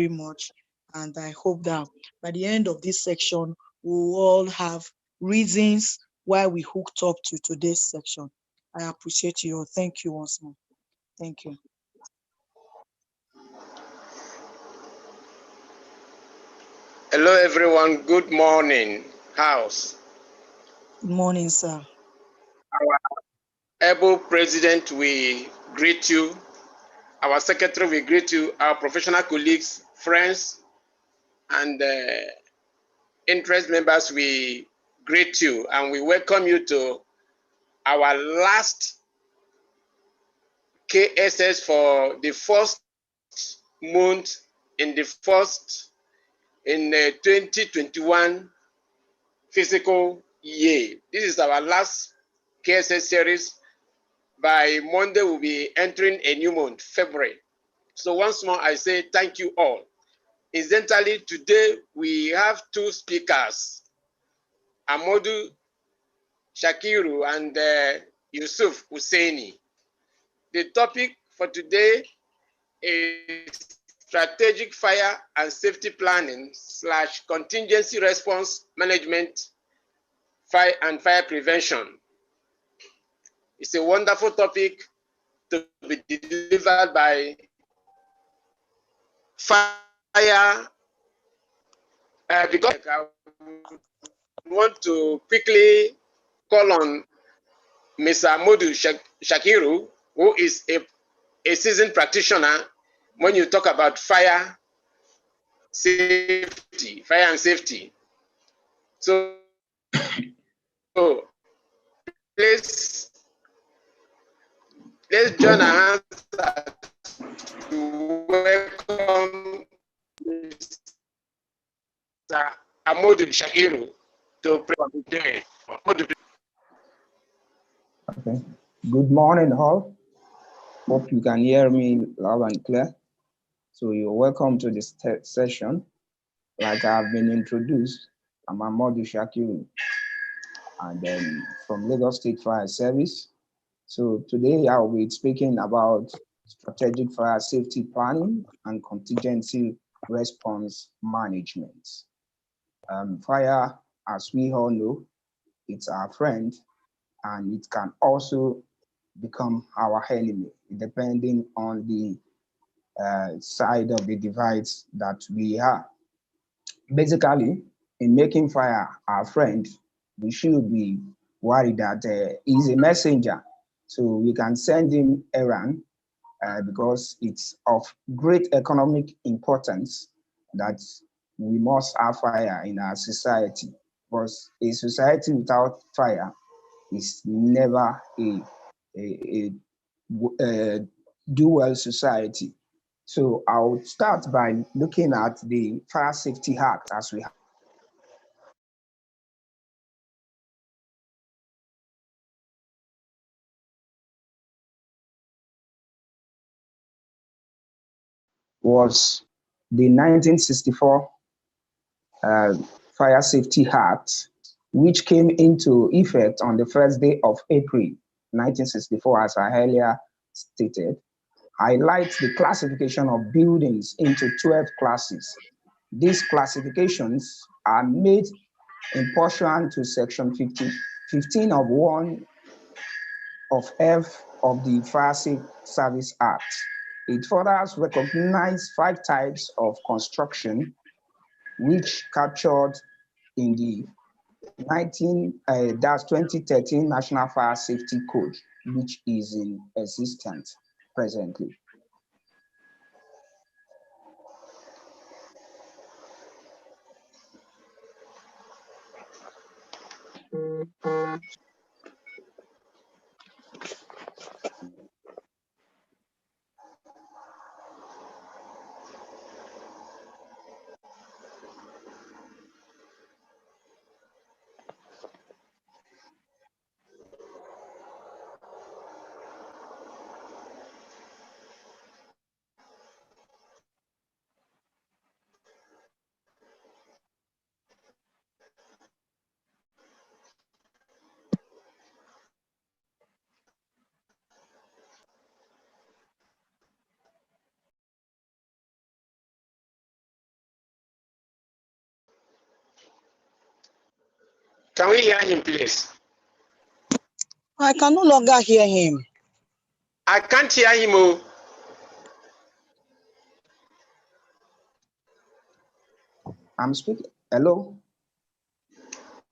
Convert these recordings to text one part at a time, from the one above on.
very much. And I hope that by the end of this section, we will all have reasons why we hooked up to today's section. I appreciate you all. Thank you once more. Thank you. Hello, everyone. Good morning. House. Good morning, sir. Able President, we greet you. Our Secretary, we greet you. Our professional colleagues, friends, and interest members, we greet you and we welcome you to our last KSS for the first month in 2021 physical year. This is our last KSS series. By Monday, we'll be entering a new month, February. So once more, I say thank you all. Incidentally, today we have two speakers, Amodu Shakiru and Yusuf Husseini. The topic for today is strategic fire and safety planning / contingency response management fire prevention. It's a wonderful topic to be delivered by fire because I want to quickly call on Mr. Amodu Shakiru, who is a seasoned practitioner when you talk about fire and safety. So let's join our hands to welcome Mr. Amodu Shakiru to pray. Okay. Good morning, all. Hope you can hear me loud and clear. So you're welcome to this session. Like I've been introduced, I'm Amodu Shakiru, and then from Lagos State Fire Service. So today I'll be speaking about strategic fire safety planning and contingency response management. Fire, as we all know, it's our friend, and it can also become our enemy, depending on the side of the device that we are. Basically, in making fire our friend, we should be worried that he's a messenger. So we can send him errand because it's of great economic importance that we must have fire in our society. Because a society without fire is never a dual society. So I'll start by looking at the Fire Safety Act as we was the 1964 Fire Safety Act, which came into effect on the first day of April 1964, as I earlier stated, highlights the classification of buildings into 12 classes. These classifications are made in pursuant to Section 15 of 1 of F of the Fire Service Act. It further recognizes 5 types of construction, which captured in the 2013 National Fire Safety Code, which is in existence presently. Can we hear him, please? I can no longer hear him. I can't hear him. Oh. I'm speaking. Hello?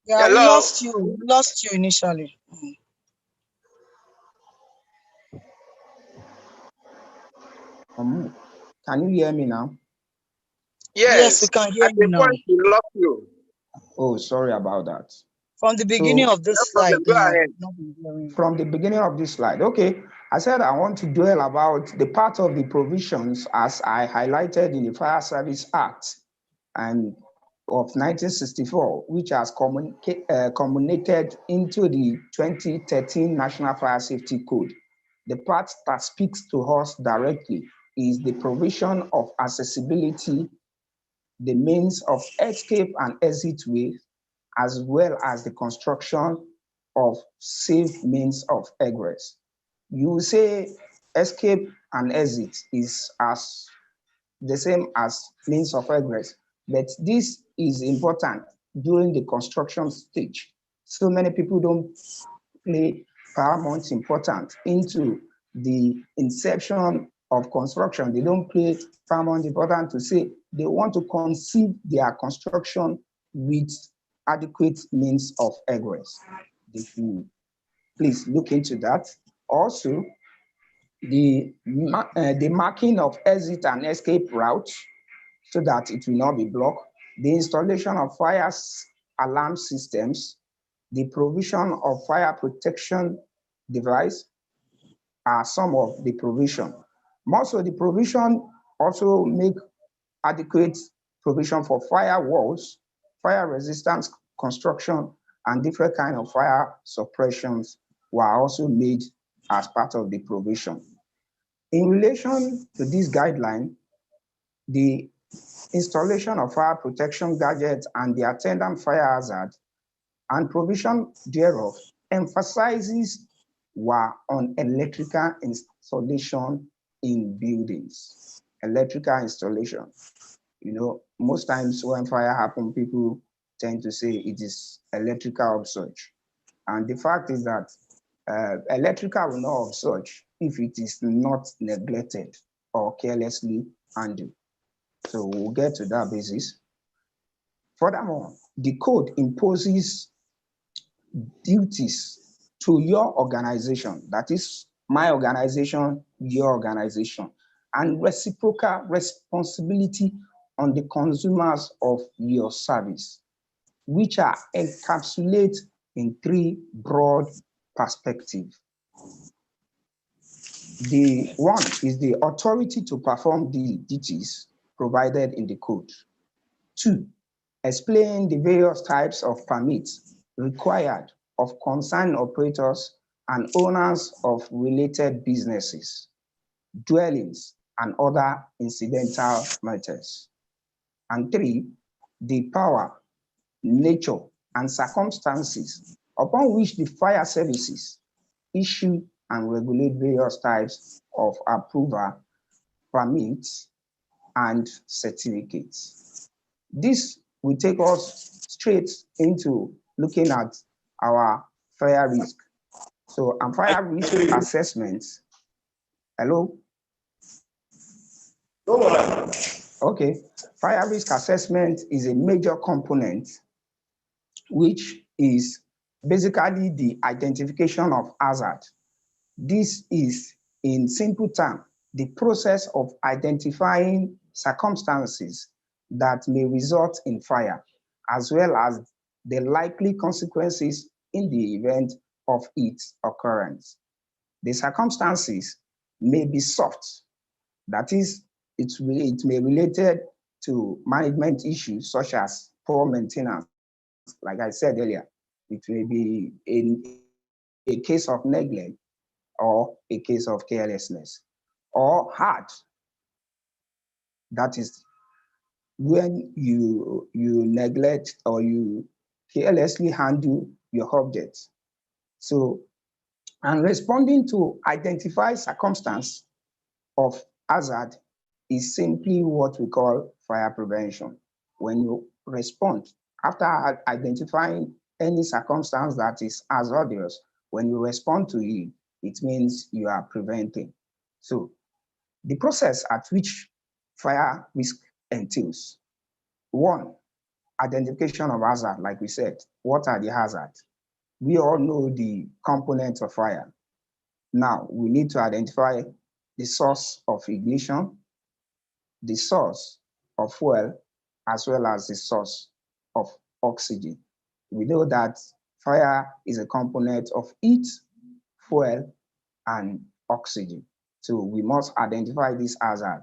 Yeah, we Hello? lost you. We lost you initially. Can you hear me now? Yes, we Yes. can hear At you the now. point we lost you. Oh, sorry about that. From the beginning So of this No slide, problem. Go ahead. not been hearing. from the beginning of this slide, okay, I said I want to dwell about the part of the provisions as I highlighted in the Fire Service Act and of 1964, which has culminated into the 2013 National Fire Safety Code. The part that speaks to us directly is the provision of accessibility, the means of escape and exit way, as well as the construction of safe means of egress. You will say escape and exit is as the same as means of egress, but this is important during the construction stage. So many people don't play paramount important into the inception of construction. They don't play paramount important to say they want to conceive their construction with adequate means of egress. They should please look into that. Also, the marking of exit and escape routes so that it will not be blocked, the installation of fire alarm systems, the provision of fire protection device are some of the provision. Most of the provision also make adequate provision for fire walls, fire resistance construction, and different kind of fire suppressions were also made as part of the provision. In relation to this guideline, the installation of fire protection gadgets and the attendant fire hazard and provision thereof emphasizes were on electrical installation in buildings. Electrical installation. You know, most times when fire happens, people tend to say it is electrical upsurge. And the fact is that electrical will not upsurge if it is not neglected or carelessly handled. So we'll get to that basis. Furthermore, the code imposes duties to your organization, that is my organization, your organization, and reciprocal responsibility on the consumers of your service, which are encapsulated in three broad perspectives. The one is the authority to perform the duties provided in the code. Two, explain the various types of permits required of concerned operators and owners of related businesses, dwellings, and other incidental matters. And three, the power, nature, and circumstances upon which the fire services issue and regulate various types of approval, permits, and certificates. This will take us straight into looking at our fire risk. So, and fire risk assessment. Hello? Okay. Fire risk assessment is a major component, which is basically the identification of hazard. This is, in simple terms, the process of identifying circumstances that may result in fire, as well as the likely consequences in the event of its occurrence. The circumstances may be soft, that is, it may be related to management issues such as poor maintenance. Like I said earlier, it may be a case of neglect or a case of carelessness, or hard, that is when you neglect or you carelessly handle your objects. So, and responding to identified circumstance of hazard is simply what we call fire prevention. When you respond after identifying any circumstance that is hazardous, when you respond to it, it means you are preventing. So the process at which fire risk entails: one, identification of hazard. Like we said, what are the hazards? We all know the components of fire. Now we need to identify the source of ignition, the source of fuel, as well as the source of oxygen. We know that fire is a component of heat, fuel, and oxygen. So we must identify this hazard.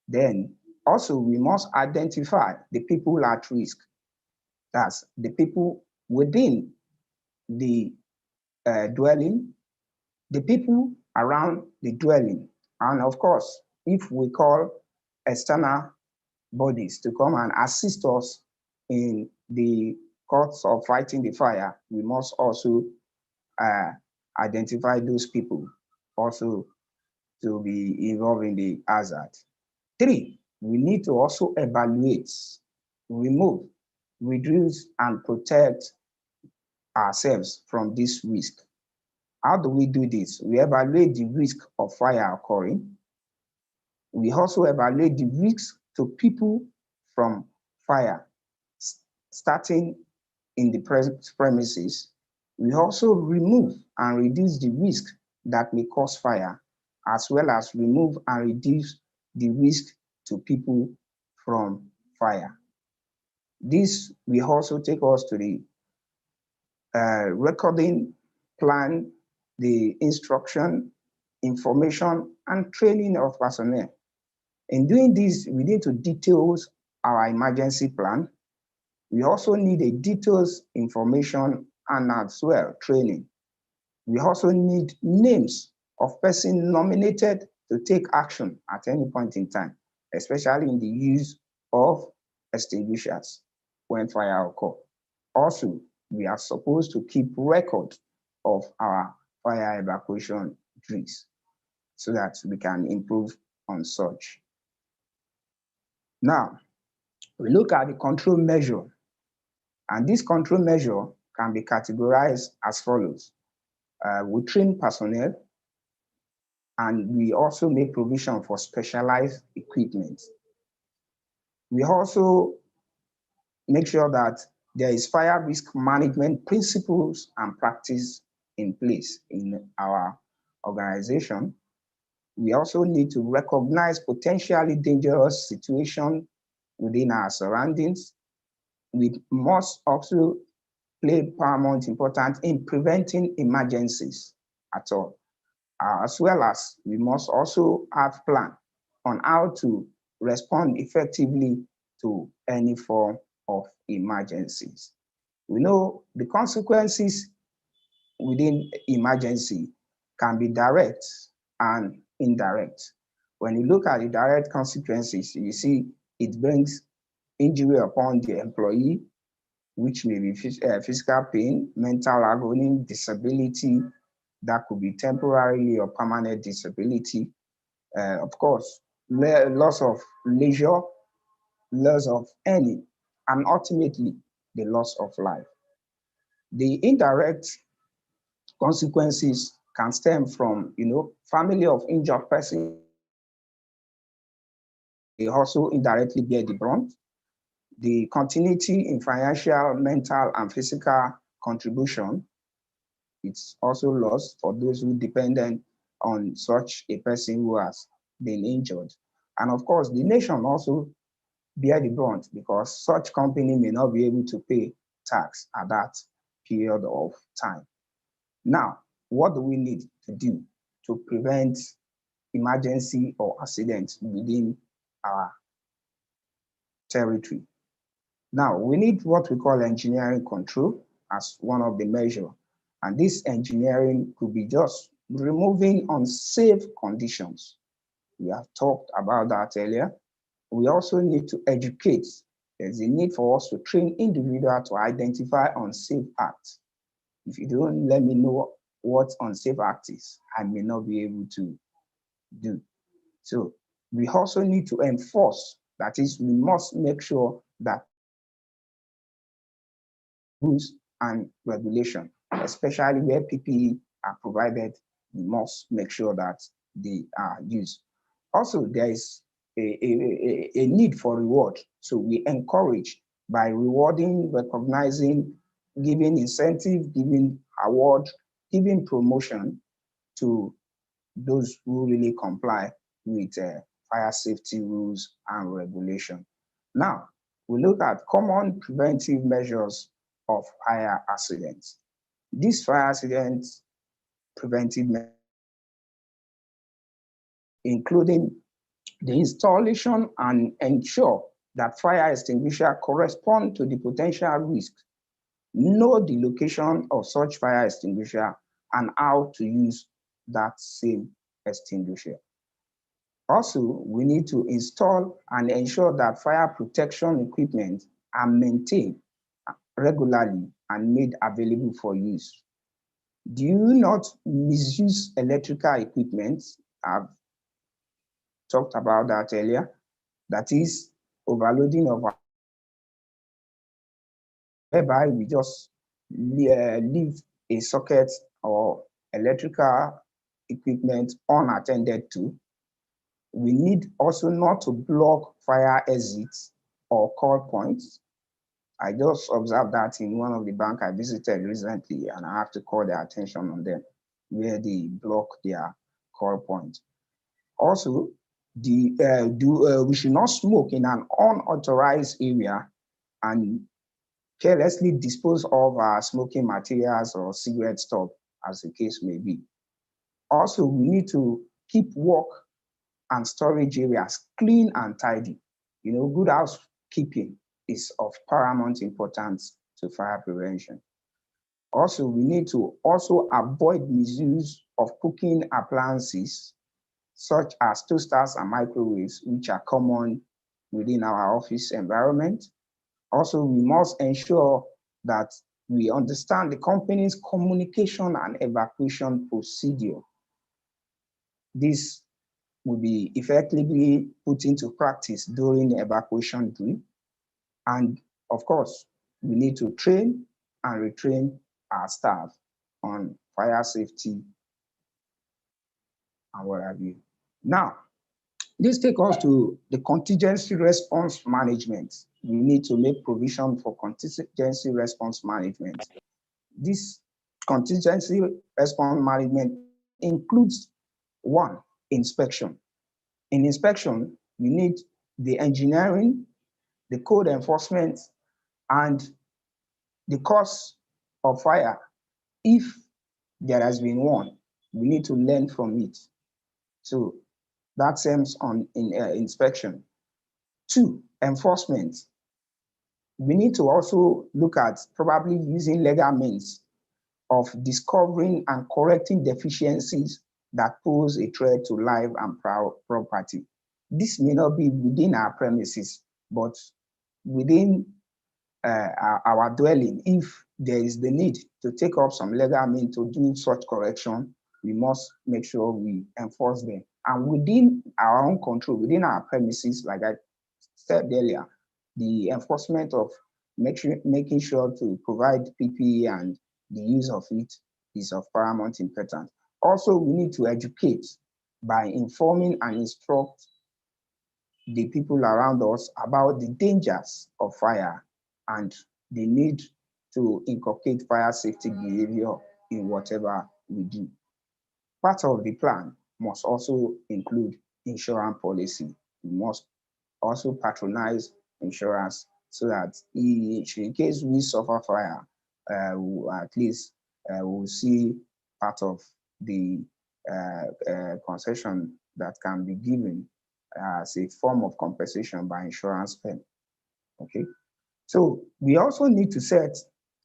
Then also we must identify the people at risk. That's the people within the dwelling, the people around the dwelling, and of course, if we call external bodies to come and assist us in the course of fighting the fire, we must also identify those people also to be involved in the hazard. Three, we need to also evaluate, remove, reduce, and protect ourselves from this risk. How do we do this? We evaluate the risk of fire occurring. We also evaluate the risk to people from fire starting in the premises. We also remove and reduce the risk that may cause fire, as well as remove and reduce the risk to people from fire. This will also take us to the recording plan, the instruction, information, and training of personnel. In doing this, we need to detail our emergency plan. We also need a details information and as well training. We also need names of persons nominated to take action at any point in time, especially in the use of extinguishers when fire occurs. Also, we are supposed to keep record of our fire evacuation drills so that we can improve on such. Now, we look at the control measure, and this control measure can be categorized as follows. We train personnel, and we also make provision for specialized equipment. We also make sure that there is fire risk management principles and practice in place in our organization. We also need to recognize potentially dangerous situations within our surroundings. We must also play paramount importance in preventing emergencies at all, as well as we must also have plan on how to respond effectively to any form of emergencies. We know the consequences within emergency can be direct and indirect. When you look at the direct consequences, you see it brings injury upon the employee, which may be physical pain, mental agony, disability, that could be temporarily or permanent disability. Of course, loss of leisure, loss of earning, and ultimately the loss of life. The indirect consequences can stem from, family of injured person. They also indirectly bear the brunt. The continuity in financial, mental, and physical contribution, it's also lost for those who dependent on such a person who has been injured. And of course, the nation also bear the brunt because such company may not be able to pay tax at that period of time. Now, what do we need to do to prevent emergency or accidents within our territory? Now, we need what we call engineering control as one of the measures. And this engineering could be just removing unsafe conditions. We have talked about that earlier. We also need to educate. There's a need for us to train individuals to identify unsafe acts. If you don't let me know what unsafe act is, I may not be able to do. So we also need to enforce. That is, we must make sure that rules and regulation, especially where PPE are provided. We must make sure that they are used. Also, there is a need for reward. So we encourage by rewarding, recognizing, giving incentive, giving award, giving promotion to those who really comply with fire safety rules and regulation. Now, we look at common preventive measures of fire accidents. These fire accidents preventive measures, including the installation and ensure that fire extinguisher correspond to the potential risk, know the location of such fire extinguisher and how to use that same extinguisher. Also, we need to install and ensure that fire protection equipment are maintained regularly and made available for use. Do you not misuse electrical equipment? I've talked about that earlier. That is overloading of whereby we just leave a socket or electrical equipment unattended to. We need also not to block fire exits or call points. I just observed that in one of the banks I visited recently, and I have to call their attention on them, where they block their call point. Also, we should not smoke in an unauthorized area and carelessly dispose of our smoking materials or cigarette stub, as the case may be. Also, we need to keep work and storage areas clean and tidy. You know, good housekeeping is of paramount importance to fire prevention. Also, we need to also avoid misuse of cooking appliances such as toasters and microwaves, which are common within our office environment. Also, we must ensure that we understand the company's communication and evacuation procedure. This will be effectively put into practice during the evacuation drill. And of course, we need to train and retrain our staff on fire safety and what have you. Now, this takes us to the contingency response management. We need to make provision for contingency response management. This contingency response management includes one, inspection. In inspection, you need the engineering, the code enforcement, and the cause of fire. If there has been one, we need to learn from it. So that seems on inspection. Two, enforcement. We need to also look at probably using legal means of discovering and correcting deficiencies that pose a threat to life and property. This may not be within our premises, but within our dwelling. If there is the need to take up some legal means to do such correction, we must make sure we enforce them. And within our own control, within our premises, like I said earlier, the enforcement of making sure to provide PPE and the use of it is of paramount importance. Also, we need to educate by informing and instruct the people around us about the dangers of fire and the need to inculcate fire safety behavior in whatever we do. Part of the plan must also include insurance policy. We must also patronize insurance so that in case we suffer fire, at least we'll see part of the concession that can be given as a form of compensation by insurance firm. Okay, so we also need to set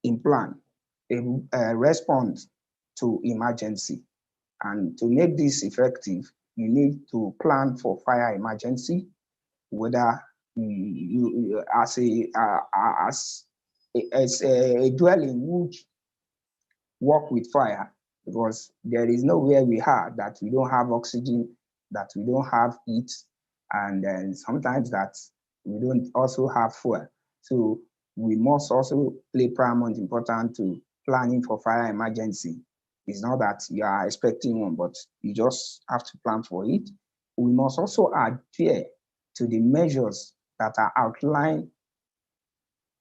in plan a response to emergency, and to make this effective, you need to plan for fire emergency, whether you as a dwelling which work with fire, because there is nowhere we are that we don't have oxygen, that we don't have heat, and then sometimes that we don't also have fuel. So we must also play paramount importance to planning for fire emergency. It's not that you are expecting one, but you just have to plan for it. We must also adhere to the measures that are outlined,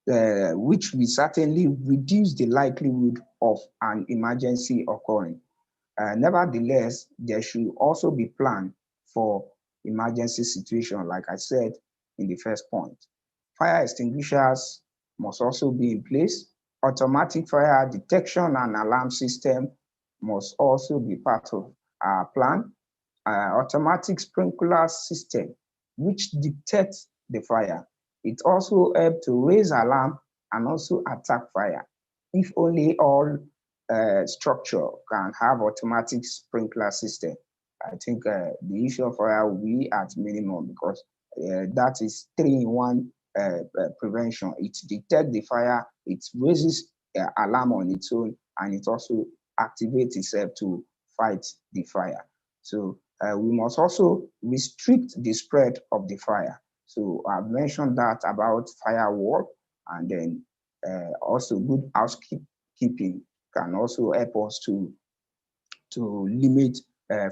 which will certainly reduce the likelihood of an emergency occurring. Nevertheless, there should also be planned for emergency situation, like I said in the first point. Fire extinguishers must also be in place. Automatic fire detection and alarm system must also be part of our plan. Automatic sprinkler system, which detects the fire. It also helps to raise alarm and also attack fire. If only all structure can have automatic sprinkler system, I think the issue of fire will be at minimum, because that is 3-in-1 prevention. It detects the fire, it raises alarm on its own, and it also activates itself to fight the fire. So we must also restrict the spread of the fire. So I've mentioned that about firewall, and then also good housekeeping can also help us to limit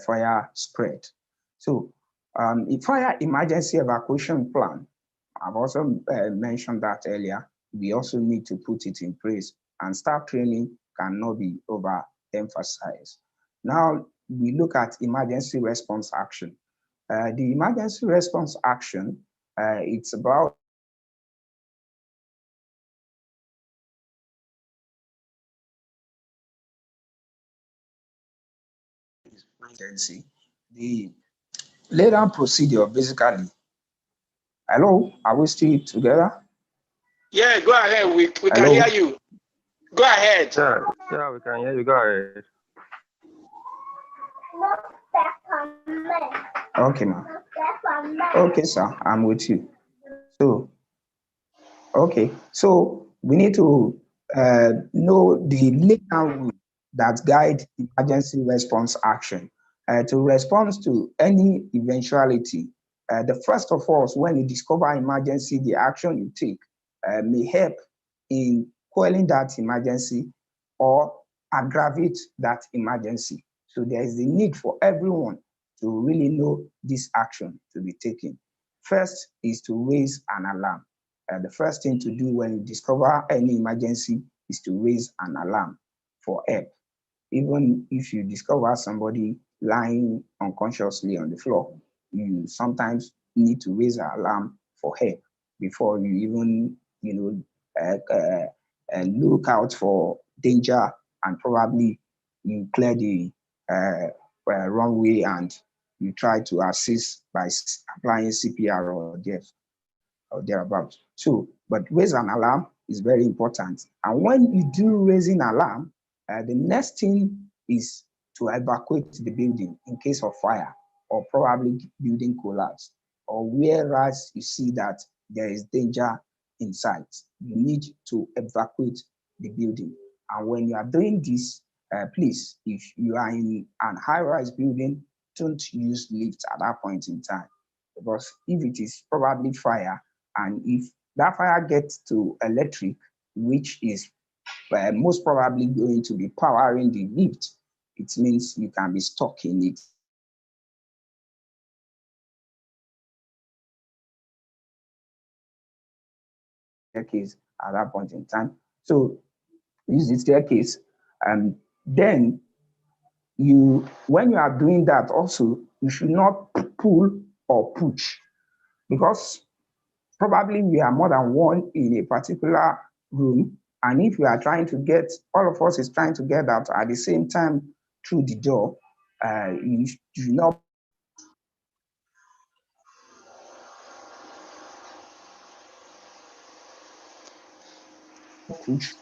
fire spread. So a fire emergency evacuation plan, I've also mentioned that earlier. We also need to put it in place, and staff training cannot be overemphasized. Now we look at emergency response action. The emergency response action, it's about emergency. The later procedure basically. Hello, are we still together? Yeah, go ahead. We can Hello? hear you. Go ahead. Yeah, we can hear you. Go ahead. Okay, ma'am. Okay, sir, I'm with you. So, okay, so we need to know the legal rule that guide emergency response action. To respond to any eventuality, the first of all, when you discover emergency, the action you take may help in quelling that emergency or aggravate that emergency. So there is the need for everyone to really know this action to be taken. First is to raise an alarm. The first thing to do when you discover any emergency is to raise an alarm for help. Even if you discover somebody lying unconsciously on the floor, you sometimes need to raise an alarm for help before you even, look out for danger, and probably you clear the wrong way and you try to assist by applying CPR or thereabout. So, but raise an alarm is very important. And when you do raising alarm, the next thing is to evacuate the building in case of fire or probably building collapse, or whereas you see that there is danger in sight, you need to evacuate the building. And when you are doing this, please, if you are in an high-rise building, don't use lift at that point in time, because if it is probably fire, and if that fire gets to electric, which is most probably going to be powering the lift, it means you can be stuck in it. Staircase at that point in time. So use the staircase, and then when you are doing that also, you should not pull or push, because probably we are more than one in a particular room. And if we are trying to get, all of us is trying to get out at the same time through the door, you do not push.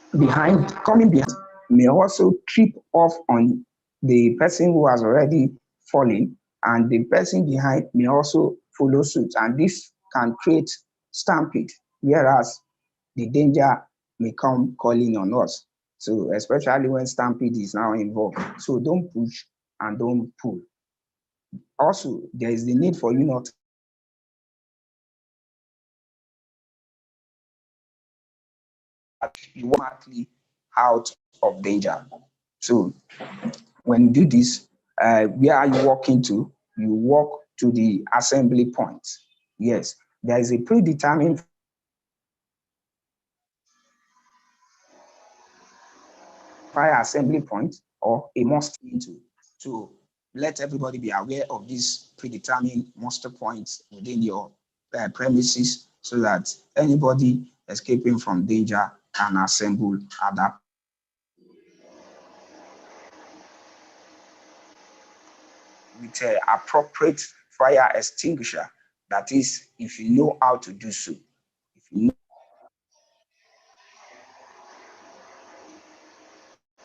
Coming behind may also trip off on the person who has already fallen, and the person behind may also follow suit. And this can create stampede, whereas the danger may come calling on us. So especially when stampede is now involved. So don't push and don't pull. Also, there is the need for you not you walk out of danger. So when you do this, where are you walking to? You walk to the assembly point. Yes, there is a predetermined fire assembly point or a muster into to let everybody be aware of these predetermined muster points within your premises so that anybody escaping from danger can assemble at that with appropriate fire extinguisher. That is, if you know how to do so. If you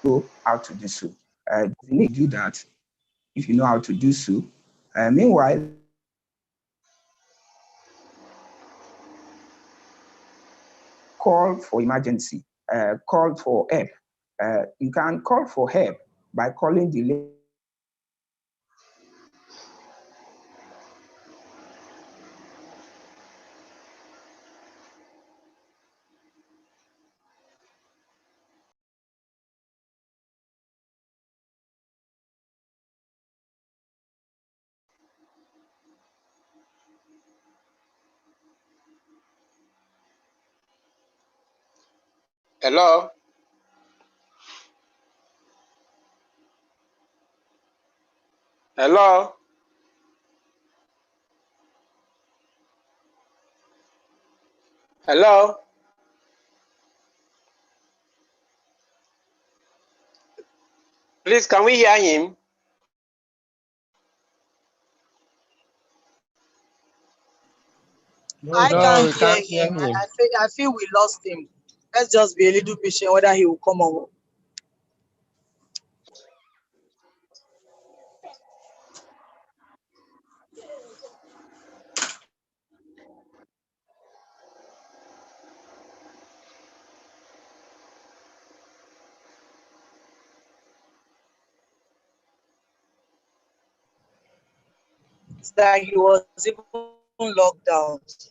know how to do so. You need to do that if you know how to do so. Meanwhile, call for emergency, call for help. You can call for help by calling the Hello? Hello? Hello? Please, can we hear him? I No, can't we hear can't hear him. him. I feel we lost him. Let's just be a little patient whether he will come on. It's that he was even locked out.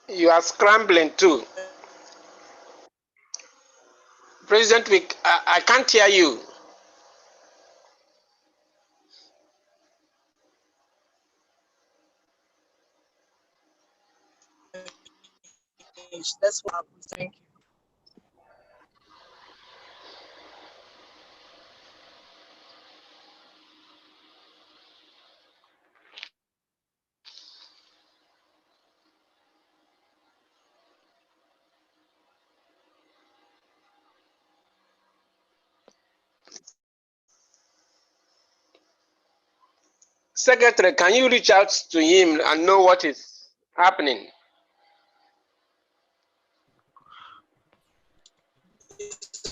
You are scrambling too. President, I can't hear you. That's what happens. Thank you. Secretary, can you reach out to him and know what is happening?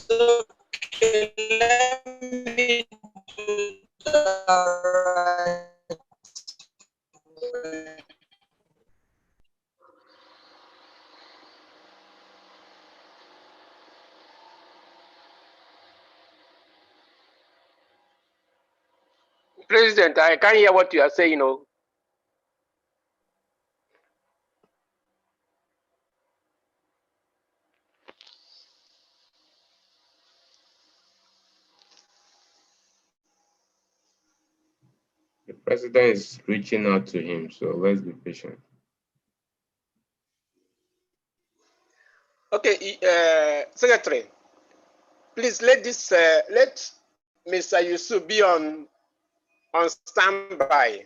Okay, let me do that right. President, I can't hear what you are saying. Oh. The president is reaching out to him, so let's be patient. Okay, Secretary, please let Mr. Yusuf be on standby.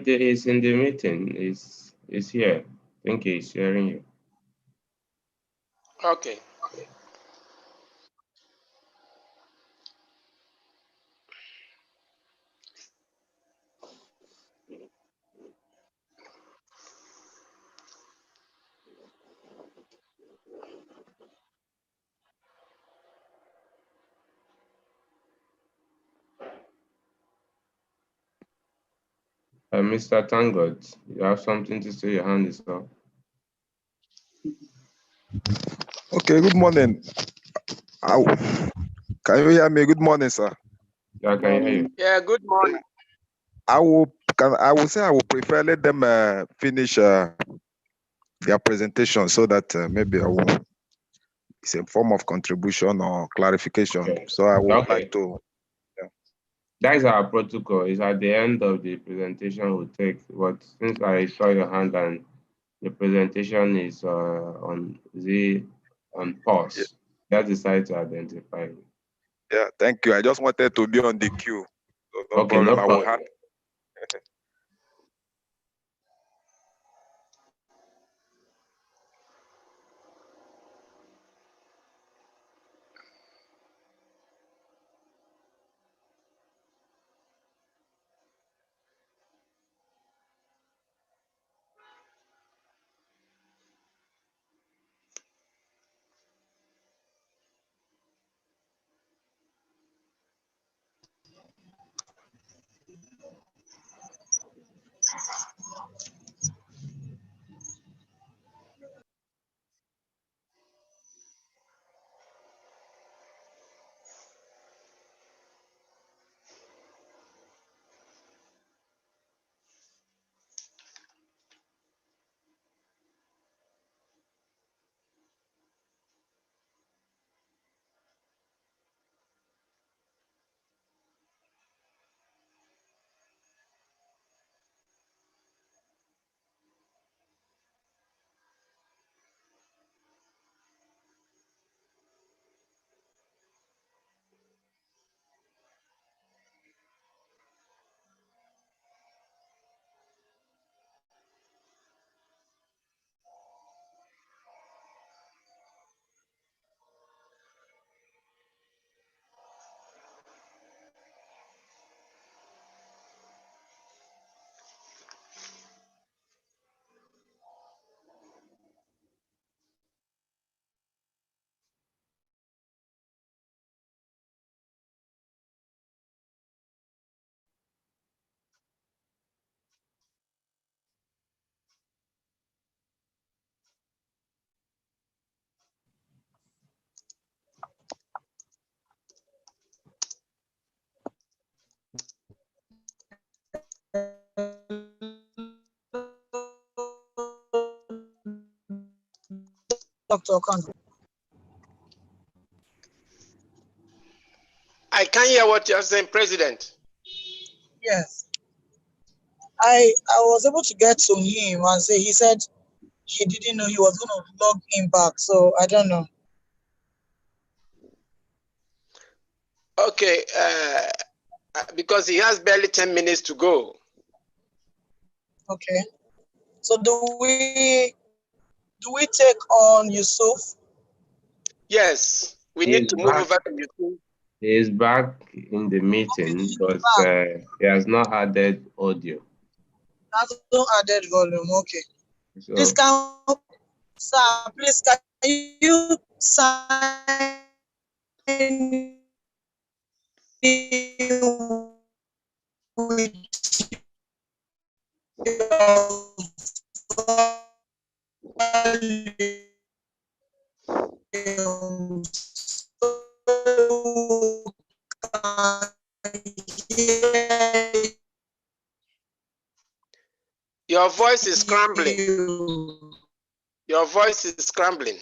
He's in the meeting. He's here. I think he's hearing you. Okay. Mr. Tangot, you have something to say? Your hand is up. Okay, good morning. Can you hear me? Good morning, sir. Yeah, I can hear you. Yeah, good morning. I will say I will prefer let them finish their presentation so that maybe it's a form of contribution or clarification. Okay. So I would Okay. like to. That is our protocol. It's at the end of the presentation we'll take. But since I saw your hand and the presentation is on pause, I decided to identify you. Yeah, thank you. I just wanted to be on the queue. So no Okay, no problem. I will problem. have. Dr. Okando. I can't hear what you're saying, President. Yes. I was able to get to him and say he said he didn't know he was going to log him back. So I don't know. Okay, because he has barely 10 minutes to go. Okay. So do we take on Yusuf? Yes, we He need is to move back. over to you. He is back in the Okay, meeting, he's but back. he has not added audio. That's no added volume. Okay. Please So sir, please can you sign with your volume so can hear Your voice is scrambling. you. Your voice is scrambling.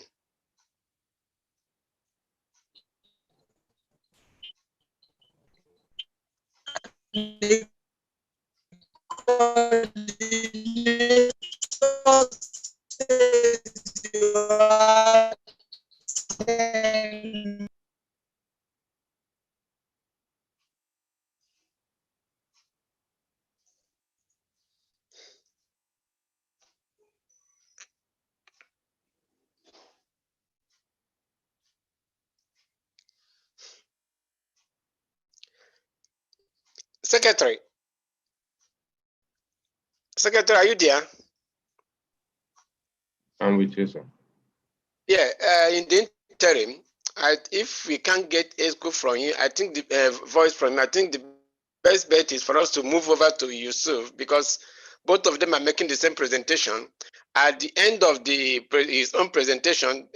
The coordinator says you are 10. Secretary, are you there? I'm with you, sir. Yeah, in the interim, if we can't get echo from you, I think the voice from you, I think the best bet is for us to move over to Yusuf, because both of them are making the same presentation. At the end of his own presentation,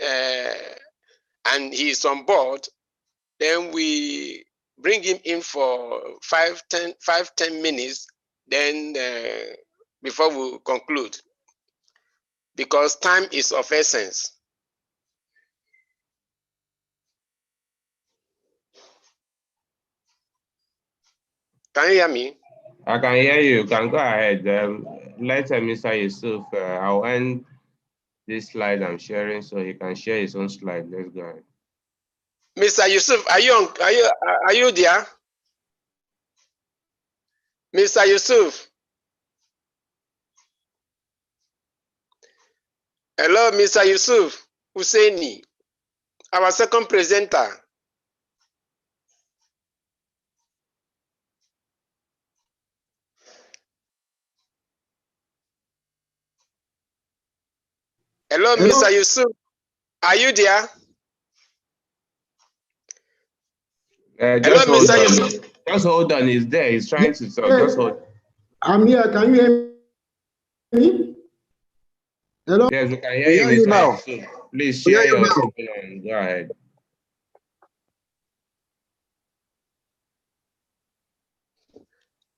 and he is on board, then we bring him in for 5-10 minutes, then before we conclude, because time is of essence. Can you hear me? I can hear you. You can go ahead. Let Mr. Yusuf, I'll end this slide I'm sharing so he can share his own slide. Let's go ahead. Mr. Yusuf, are you there? Mr. Yusuf. Hello, Mr. Yusuf Husseini, our second presenter. Hello, Mr. Yusuf. Are you there? Just hold on. Just hold on. He's there. He's trying to talk. Just hold. I'm here. Can you hear me? Hello? Yes, we can hear you, Mr. now. Yusuf. Please share your screen and go ahead.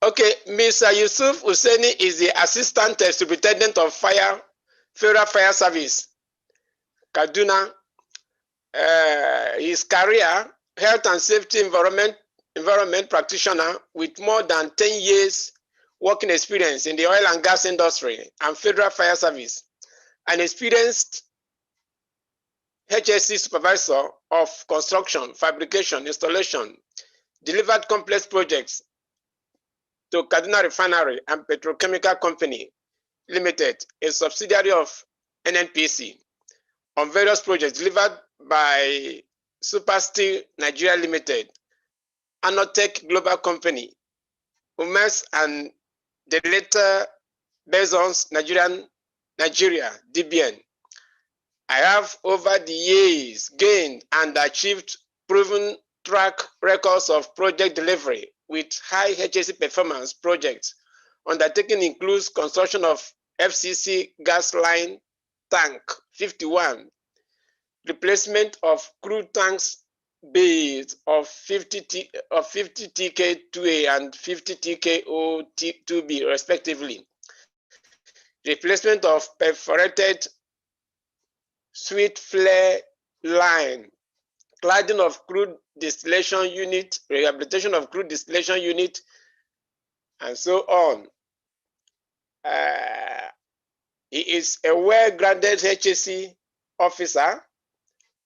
Okay, Mr. Yusuf Husseini is the Assistant Superintendent of Federal Fire Service, Kaduna. His career, health and safety environment practitioner with more than 10 years working experience in the oil and gas industry and Federal Fire Service, an experienced HSC supervisor of construction, fabrication, installation, delivered complex projects to Kaduna Refinery and Petrochemical Company Limited, a subsidiary of NNPC, on various projects delivered by Super Steel Nigeria Limited, Anotech Global Company, UMES, and the later Bezos Nigeria, DBN. I have over the years gained and achieved proven track records of project delivery with high HSE performance projects. Undertaking includes construction of FCC gas line tank 51, replacement of crude tanks base of 50 TK2A and 50 TKO2B respectively, replacement of perforated sweet flare line, cladding of crude distillation unit, rehabilitation of crude distillation unit, and so on. He is a well-grounded HSE officer,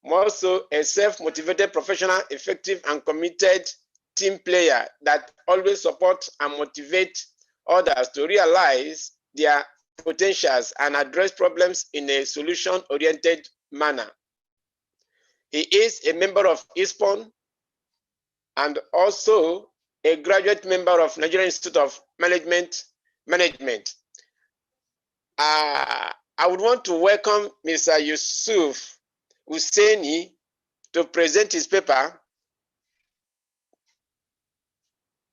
also a self-motivated professional, effective and committed team player that always supports and motivates others to realize their potentials and address problems in a solution-oriented manner. He is a member of ISPON and also a graduate member of Nigerian Institute of Management. I would want to welcome Mr. Yusuf Husseini to present his paper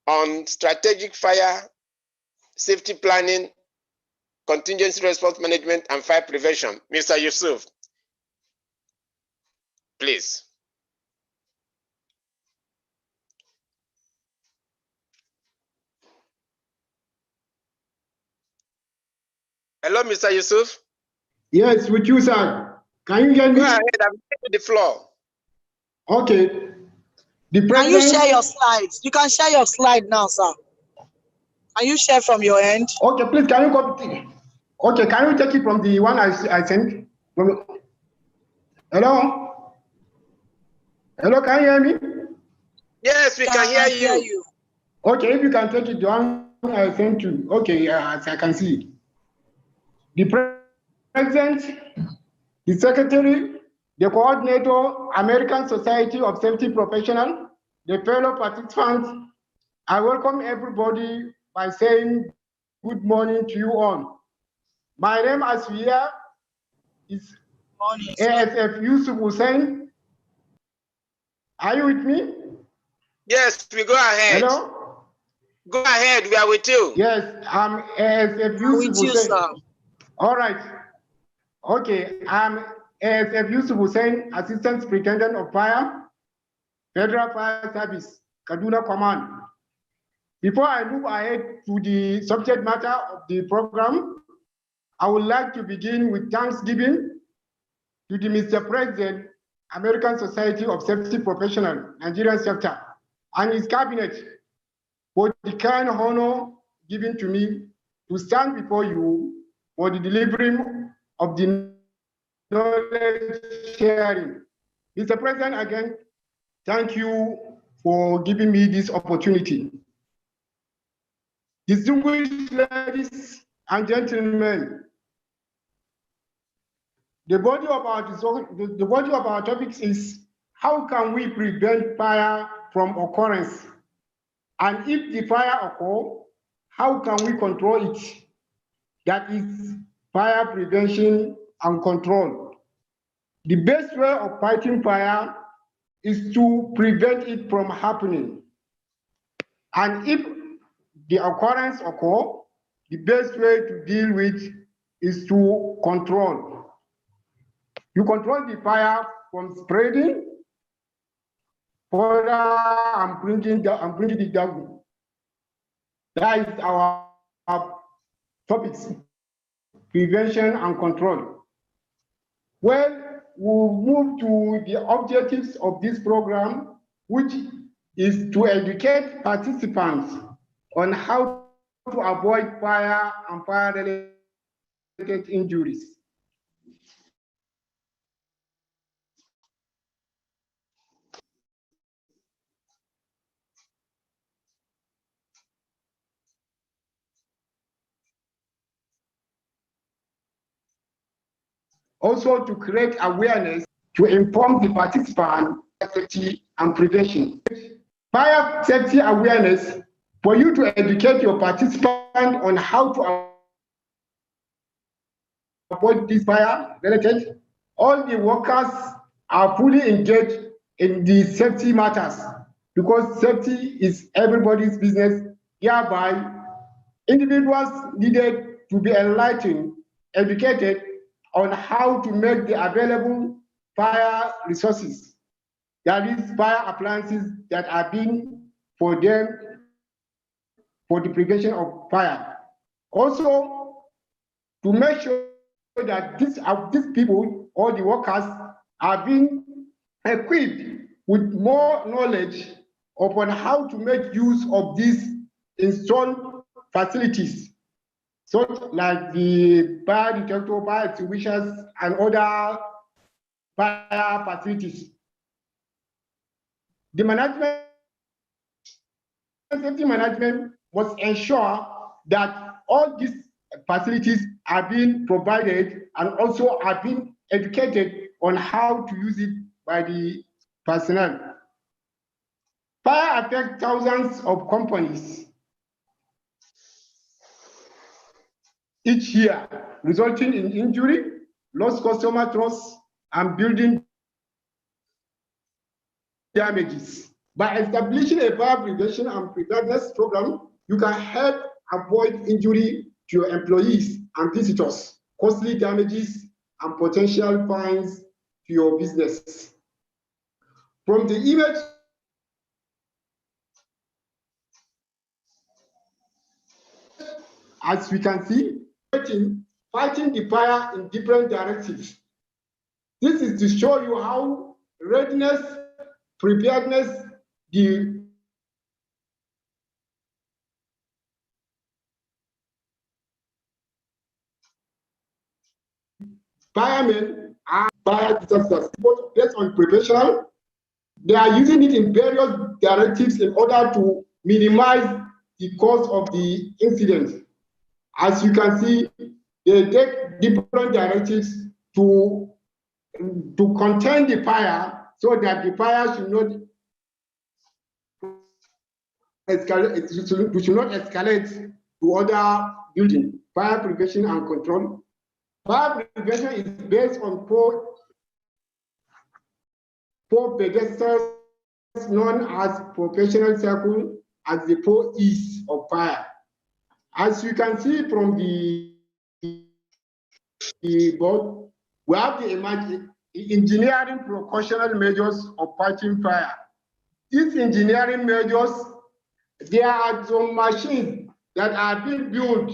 on strategic fire safety planning, contingency response management, and fire prevention. Mr. Yusuf, please. Hello, Mr. Yusuf. Yes, with you, sir. Can you hear me? Go ahead, I'm taking the floor. Okay. Can you share your slides? You can share your slide now, sir. Can you share from your end? Okay, please, can you copy? Okay, can you take it from the one I sent? Hello? Hello, can you hear me? Yes, we can hear you. Okay, if you can take it, the one I sent you. Okay, as I can see. The President, the Secretary, the Coordinator, American Society of Safety Professionals, the fellow participants, I welcome everybody by saying good morning to you all. My name, as we hear, is ASF Yusuf Hussein. Are you with me? Yes, we go ahead. Hello? Go ahead, we are with you. Yes, ASF Yusuf with you, Hussein. sir. All right. Okay, I'm ASF Yusuf Hussein, Assistant Superintendent of Fire, Federal Fire Service, Kaduna Command. Before I move ahead to the subject matter of the program, I would like to begin with thanksgiving to the Mr. President, American Society of Safety Professionals, Nigerian sector, and his cabinet for the kind honor given to me to stand before you for the delivery of the knowledge sharing. Mr. President, again, thank you for giving me this opportunity. Distinguished ladies and gentlemen, the body of our topics is how can we prevent fire from occurrence? And if the fire occurs, how can we control it? That is fire prevention and control. The best way of fighting fire is to prevent it from happening. And if the occurrence occurs, the best way to deal with is to control. You control the fire from spreading further and bringing it down. That is our topics, prevention and control. Well, we'll move to the objectives of this program, which is to educate participants on how to avoid fire and fire-related injuries. Also to create awareness to inform the participant safety and prevention. Fire safety awareness for you to educate your participant on how to avoid this fire related. All the workers are fully engaged in the safety matters because safety is everybody's business. Hereby, individuals needed to be enlightened, educated on how to make the available fire resources, that is fire appliances that are being for them for the prevention of fire. Also, to make sure that these people or the workers are being equipped with more knowledge upon how to make use of these installed facilities, such like the fire detector, fire extinguishers, and other fire facilities. The safety management must ensure that all these facilities are being provided and also are being educated on how to use it by the personnel. Fire affects thousands of companies each year, resulting in injury, lost customer trust, and building damages. By establishing a fire prevention and preparedness program, you can help avoid injury to your employees and visitors, costly damages, and potential fines to your business. From the image, as we can see, fighting the fire in different directives. This is to show you how readiness, preparedness, the firemen are fire disasters, based on preparation. They are using it in various directives in order to minimize the cause of the incident. As you can see, they take different directives to contain the fire so that the fire should not escalate to other buildings. Fire prevention and control. Fire prevention is based on four pedestals known as professional circle, as the 4 E's of fire. As you can see from the board, we have the engineering precautionary measures of fighting fire. These engineering measures, there are some machines that are being built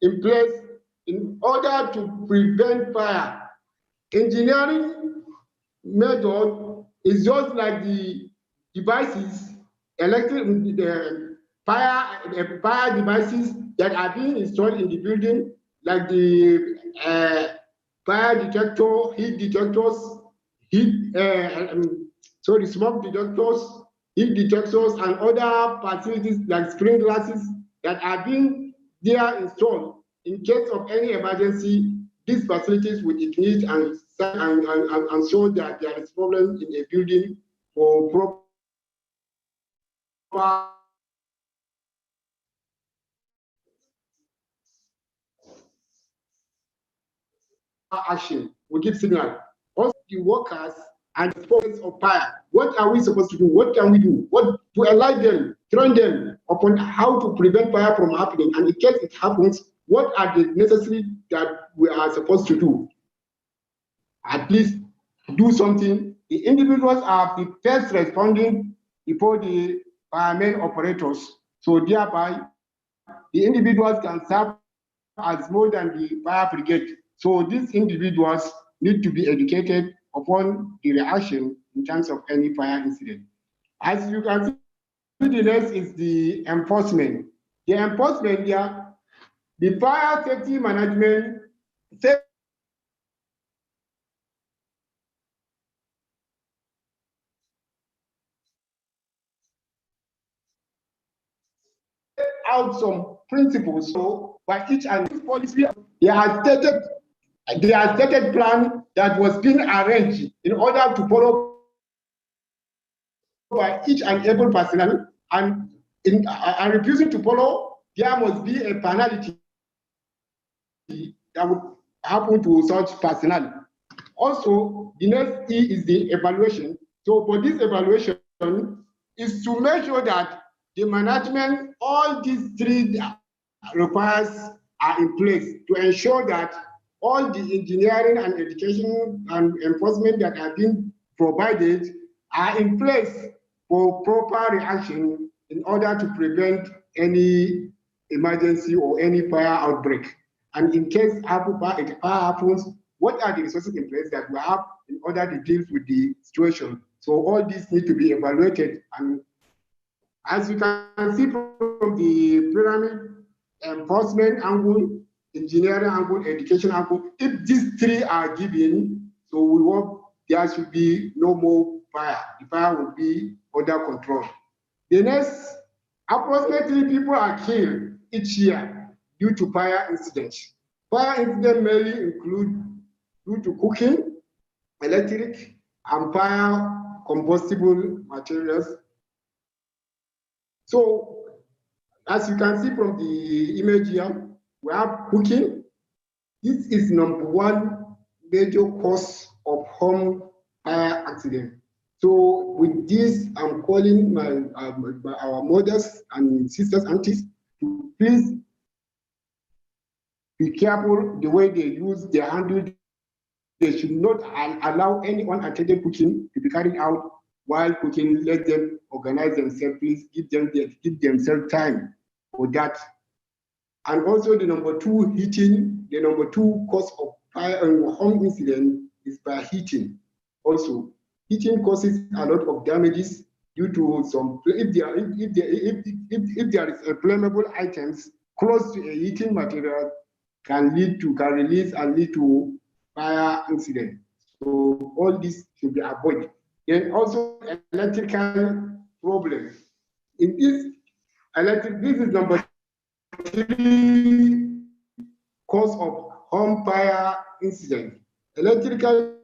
in place in order to prevent fire. Engineering method is just like the devices, the fire devices that are being installed in the building, like the fire detector, heat detectors, smoke detectors, heat detectors, and other facilities like screen glasses that are being there installed. In case of any emergency, these facilities will ignite and show that there is problem in a building for proper action. We give signal. Also, the workers and the forces of fire. What are we supposed to do? What can we do? What to enlighten them, train them upon how to prevent fire from happening? And in case it happens, what are the necessary that we are supposed to do? At least do something. The individuals are the first responding before the firemen operators. So thereby, the individuals can serve as more than the fire brigade. So these individuals need to be educated upon the reaction in terms of any fire incident. As you can see, the next is the enforcement. The enforcement here, the fire safety management, out some principles so by each and each policy. They are stated plan that was being arranged in order to follow by each and every personnel, and in refusing to follow, there must be a penalty that would happen to such personnel. Also, the next E is the evaluation. So for this evaluation is to make sure that the management, all these three requires are in place to ensure that all the engineering and education and enforcement that have been provided are in place for proper reaction in order to prevent any emergency or any fire outbreak. And in case fire happens, what are the resources in place that we have in order to deal with the situation? So all these need to be evaluated. And as you can see from the pyramid, enforcement angle, engineering angle, education angle, if these three are given, so we hope there should be no more fire. The fire will be under control. The next, approximately people are killed each year due to fire incidents. Fire incidents mainly include due to cooking, electric, and fire combustible materials. So, as you can see from the image here, we have cooking. This is number one major cause of home fire accident. So with this, I'm calling our mothers and sisters, aunties, to please be careful the way they use their handle. They should not allow any unattended cooking to be carried out while cooking. Let them organize themselves. Please give themselves time for that. And also the number two, heating. The number two cause of fire and home incident is by heating. Also, heating causes a lot of damages due to some. If there is flammable items close to a heating material, can release and lead to fire incident. So all this should be avoided. Then also electrical problems. In this this is number three cause of home fire incident. Electrical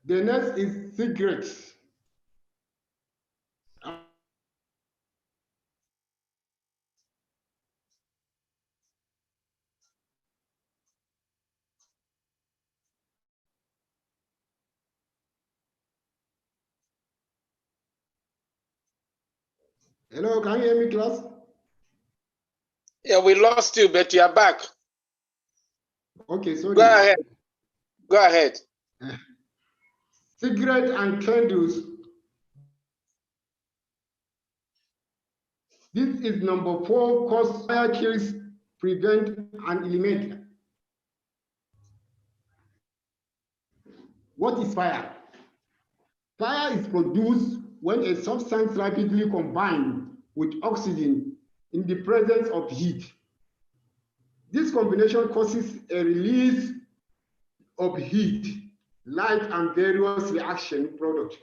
The next is cigarettes. Hello, can you hear me, class? Yeah, we lost you, but you are back. Okay, sorry. Go ahead. Go ahead. Cigarette and candles. This is number 4, cause fire, kills, prevent, and eliminate. What is fire? Fire is produced when a substance rapidly combines with oxygen in the presence of heat. This combination causes a release of heat, light, and various reaction products.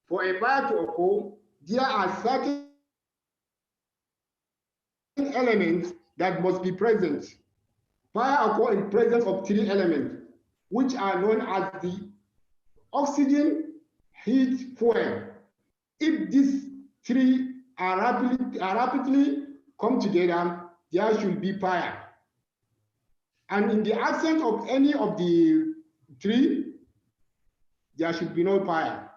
For a fire to occur, there are certain elements that must be present. Fire occurs in presence of 3 elements, which are known as the oxygen, heat, fuel. If these 3 are rapidly come together, there should be fire. And in the absence of any of the 3, there should be no fire.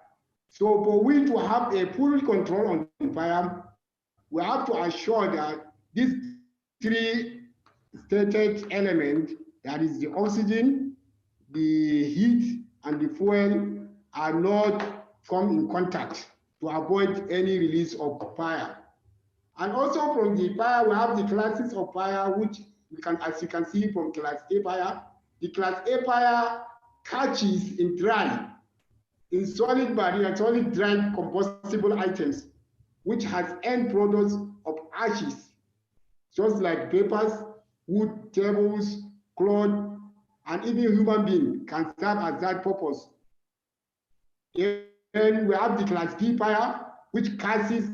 So for we to have a full control on fire, we have to assure that these 3 stated elements, that is the oxygen, the heat, and the fuel, are not come in contact to avoid any release of fire. And also from the fire, we have the classes of fire, which we can, as you can see from class A fire, the class A fire catches in dry, in solid body and solid dry combustible items, which has end products of ashes, just like papers, wood, tables, cloth, and even human being can serve as that purpose. Then we have the class B fire, which catches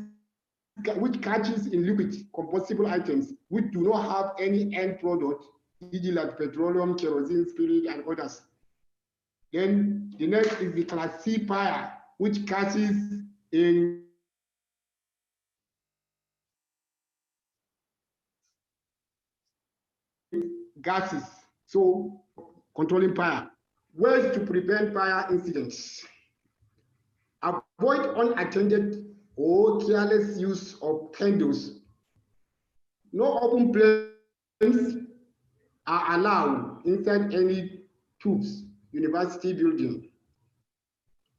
in liquid combustible items which do not have any end product, e.g. like petroleum, kerosene, spirit, and others. Then the next is the class C fire, which catches in gases, so controlling fire. Ways to prevent fire incidents. Avoid unattended or careless use of candles. No open flames are allowed inside any tubes, university building.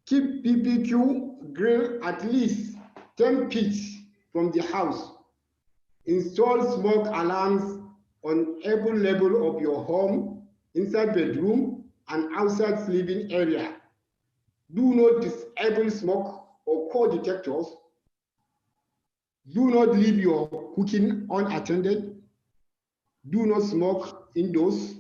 Keep BBQ grill at least 10 feet from the house. Install smoke alarms on every level of your home, inside bedroom and outside sleeping area. Do not disable smoke or coal detectors. Do not leave your cooking unattended. Do not smoke indoors.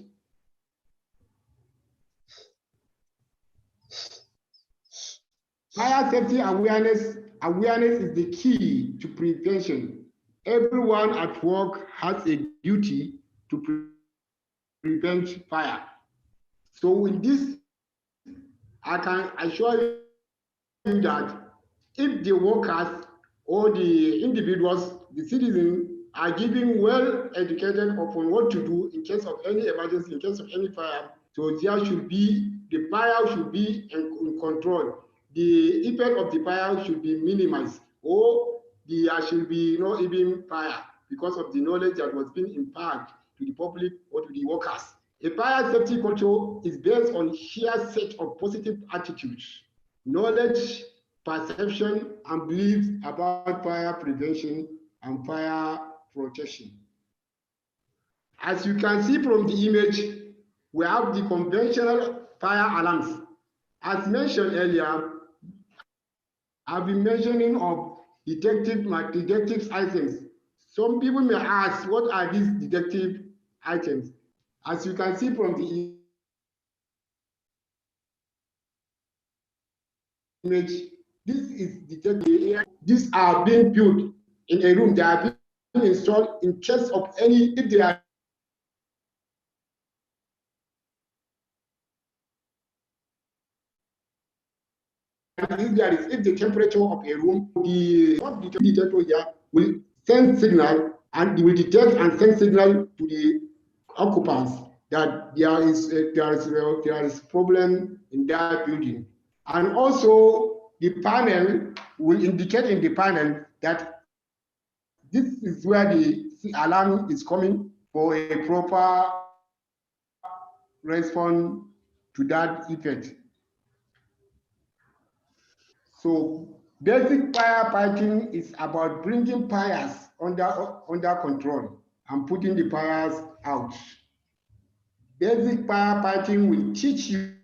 Fire safety awareness is the key to prevention. Everyone at work has a duty to prevent fire. So with this, I can assure you that if the workers or the individuals, the citizens, are given well educated upon what to do in case of any emergency, in case of any fire, so there should be, the fire should be in control. The effect of the fire should be minimized, or there should be no even fire because of the knowledge that was being imparted to the public or to the workers. A fire safety culture is based on sheer set of positive attitudes, knowledge, perception, and beliefs about fire prevention and fire protection. As you can see from the image, we have the conventional fire alarms. As mentioned earlier, I've been mentioning of detective items. Some people may ask, what are these detective items? As you can see from the image, this is detective. These are being built in a room. They are being installed in case of any, if they are if the temperature of a room, the detector here will send signal, and it will detect and send signal to the occupants that there is problem in that building. And also the panel will indicate in the panel that this is where the alarm is coming for a proper response to that effect. So basic firefighting is about bringing fires under control and putting the fires out. Basic firefighting will teach you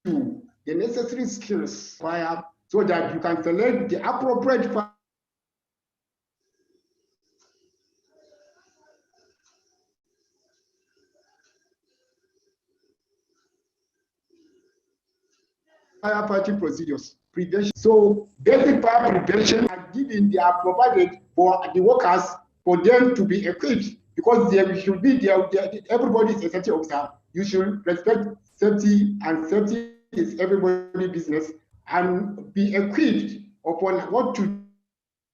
the necessary skills fire so that you can select the appropriate firefighting procedures. Prevention. So basic fire prevention are given, they are provided for the workers for them to be equipped, because there should be everybody is a safety officer. You should respect safety, and safety is everybody's business, and be equipped upon what to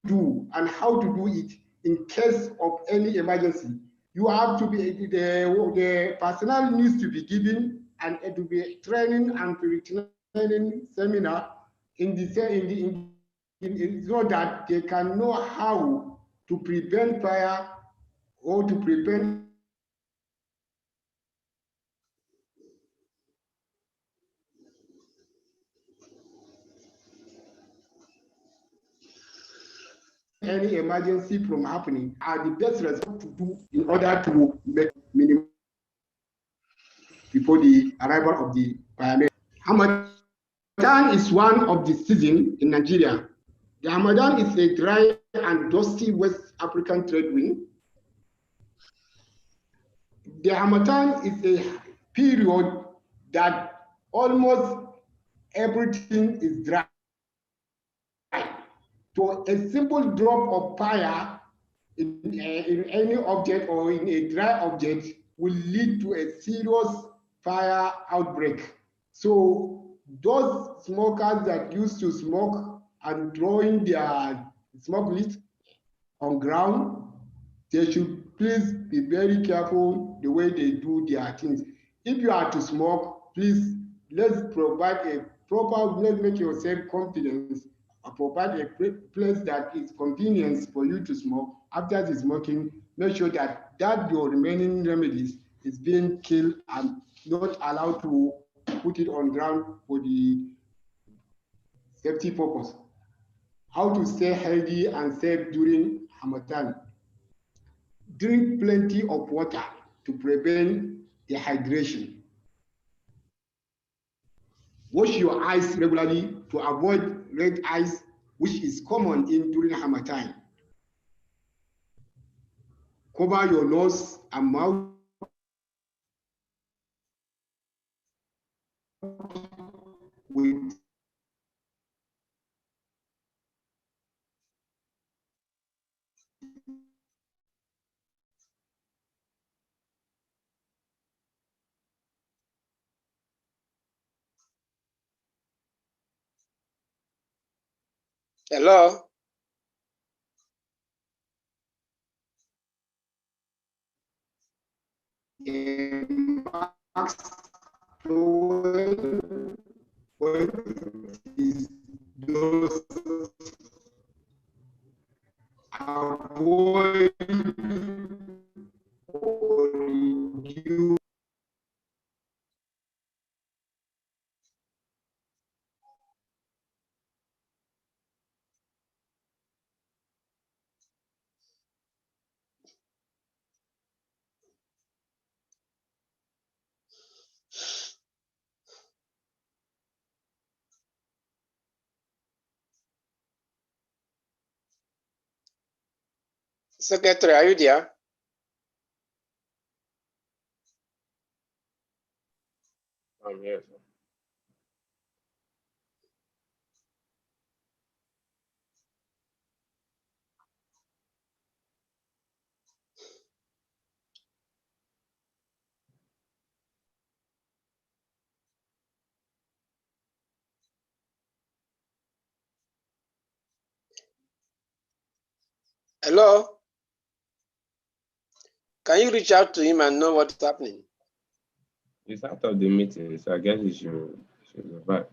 do and how to do it in case of any emergency. You have to be, the personnel needs to be given and to be training and training seminar so that they can know how to prevent fire or to prevent any emergency from happening, are the best response to do in order to make minimum before the arrival of the paramedic. Ramadan is one of the seasons in Nigeria. The Ramadan is a dry and dusty West African trade wind. The Ramadan is a period that almost everything is dry. So a simple drop of fire in any object or in a dry object will lead to a serious fire outbreak. So those smokers that used to smoke and throwing their smoke list on ground, they should please be very careful the way they do their things. If you are to smoke, please, let's provide a proper, let's make yourself confidence, provide a place that is convenience for you to smoke. After the smoking, make sure that your remaining remedies is being killed and not allowed to put it on ground for the safety purpose. How to stay healthy and safe during Ramadan. Drink plenty of water to prevent dehydration. Wash your eyes regularly to avoid red eyes, which is common during Ramadan. Cover your nose and mouth with Hello? mask is those avoid or reduce Secretary, are you there? I'm here, sir. Hello? Can you reach out to him and know what's happening? He's out of the meeting, so I guess he should go back.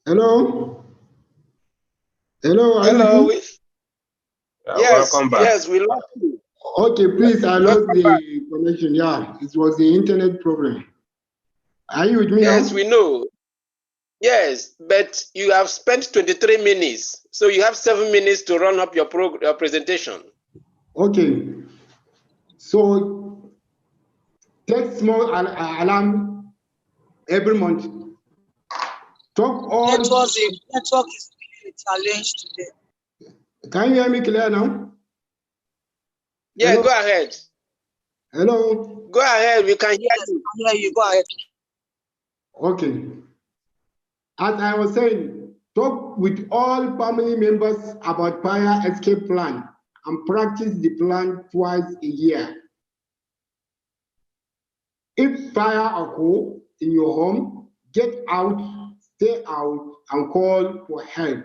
Hello? Hello, are you with Hello. me? Yes, Welcome back. yes, we lost you. Okay, please, I lost Welcome back. the connection. Yeah, it was the internet problem. Are you with me Yes, now? we know. Yes, but you have spent 23 minutes, so you have 7 minutes to run up your presentation. Okay. So take small alarm every month. Talk all. Network is really a challenge today. Can you hear me clear now? Yeah, Hello? go ahead. Hello? Go ahead, we can hear Yes, you. yeah, you go ahead. Okay. As I was saying, talk with all family members about fire escape plan and practice the plan twice a year. If fire occurs in your home, get out, stay out, and call for help.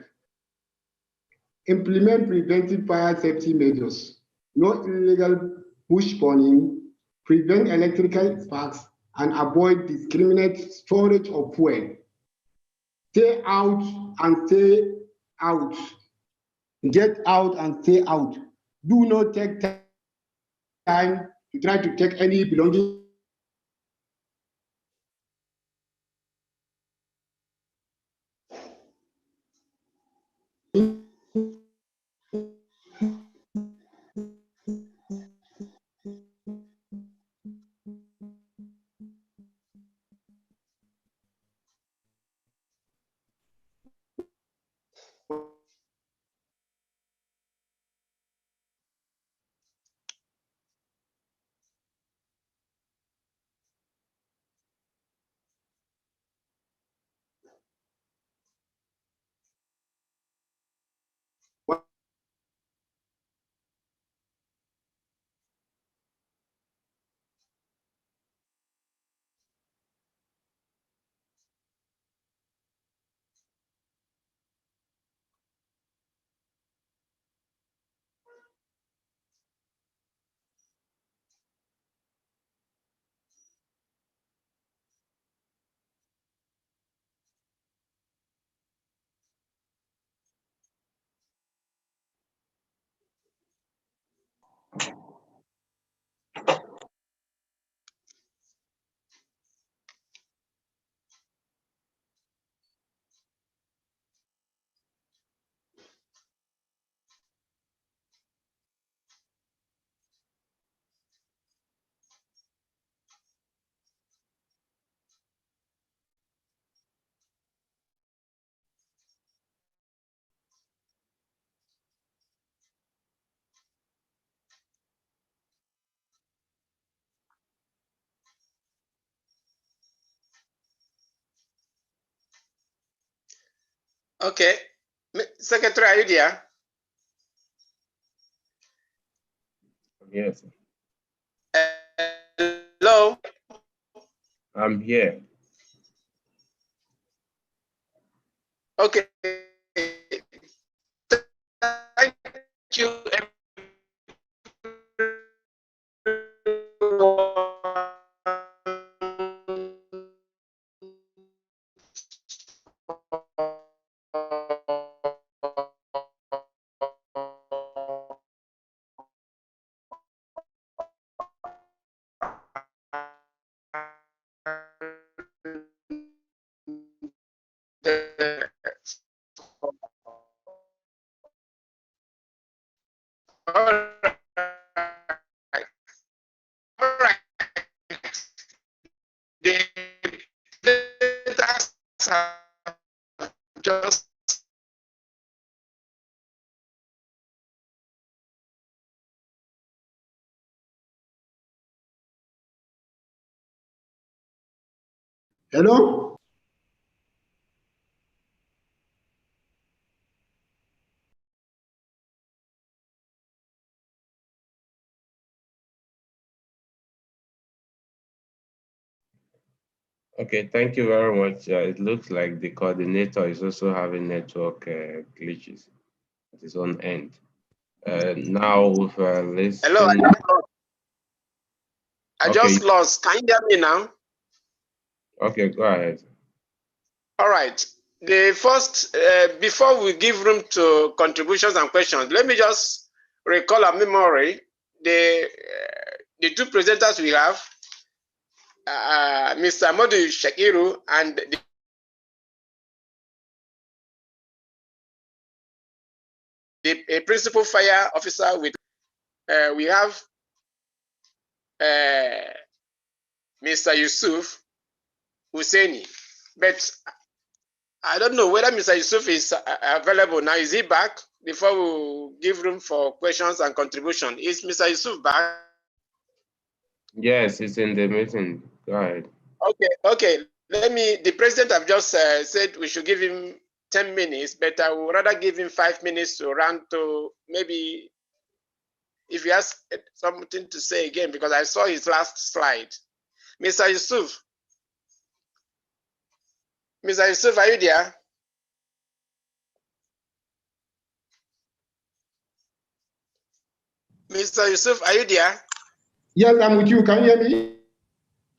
Implement preventive fire safety measures. No illegal bush burning, prevent electrical sparks, and avoid discriminate storage of fuel. Stay out and stay out. Get out and stay out. Do not take time to try to take any belonging. Okay. Secretary, are you there? Yes, Hello? I'm here. Okay. Thank you, All right. All right. The letters have just Hello? Okay, thank you very much. It looks like the coordinator is also having network glitches at his own end. Now, with hello. listening, I okay, just lost. Can you hear me now? okay, go ahead. All right. The first, before we give room to contributions and questions, let me just recall our memory. The two presenters we have, Mr. Amodu Shakiru and the principal fire officer with, we have Mr. Yusuf Husseini. But I don't know whether Mr. Yusuf is available now. Is he back? Before we give room for questions and contribution, is Mr. Yusuf back? Yes, it's in the meeting. Go ahead. Okay. Let me. The president have just said we should give him 10 minutes, but I would rather give him 5 minutes to run to maybe if he has something to say again, because I saw his last slide. Mr. Yusuf. Mr. Yusuf, are you there? Mr. Yusuf, are you there? Yes, I'm with you. Can you hear me?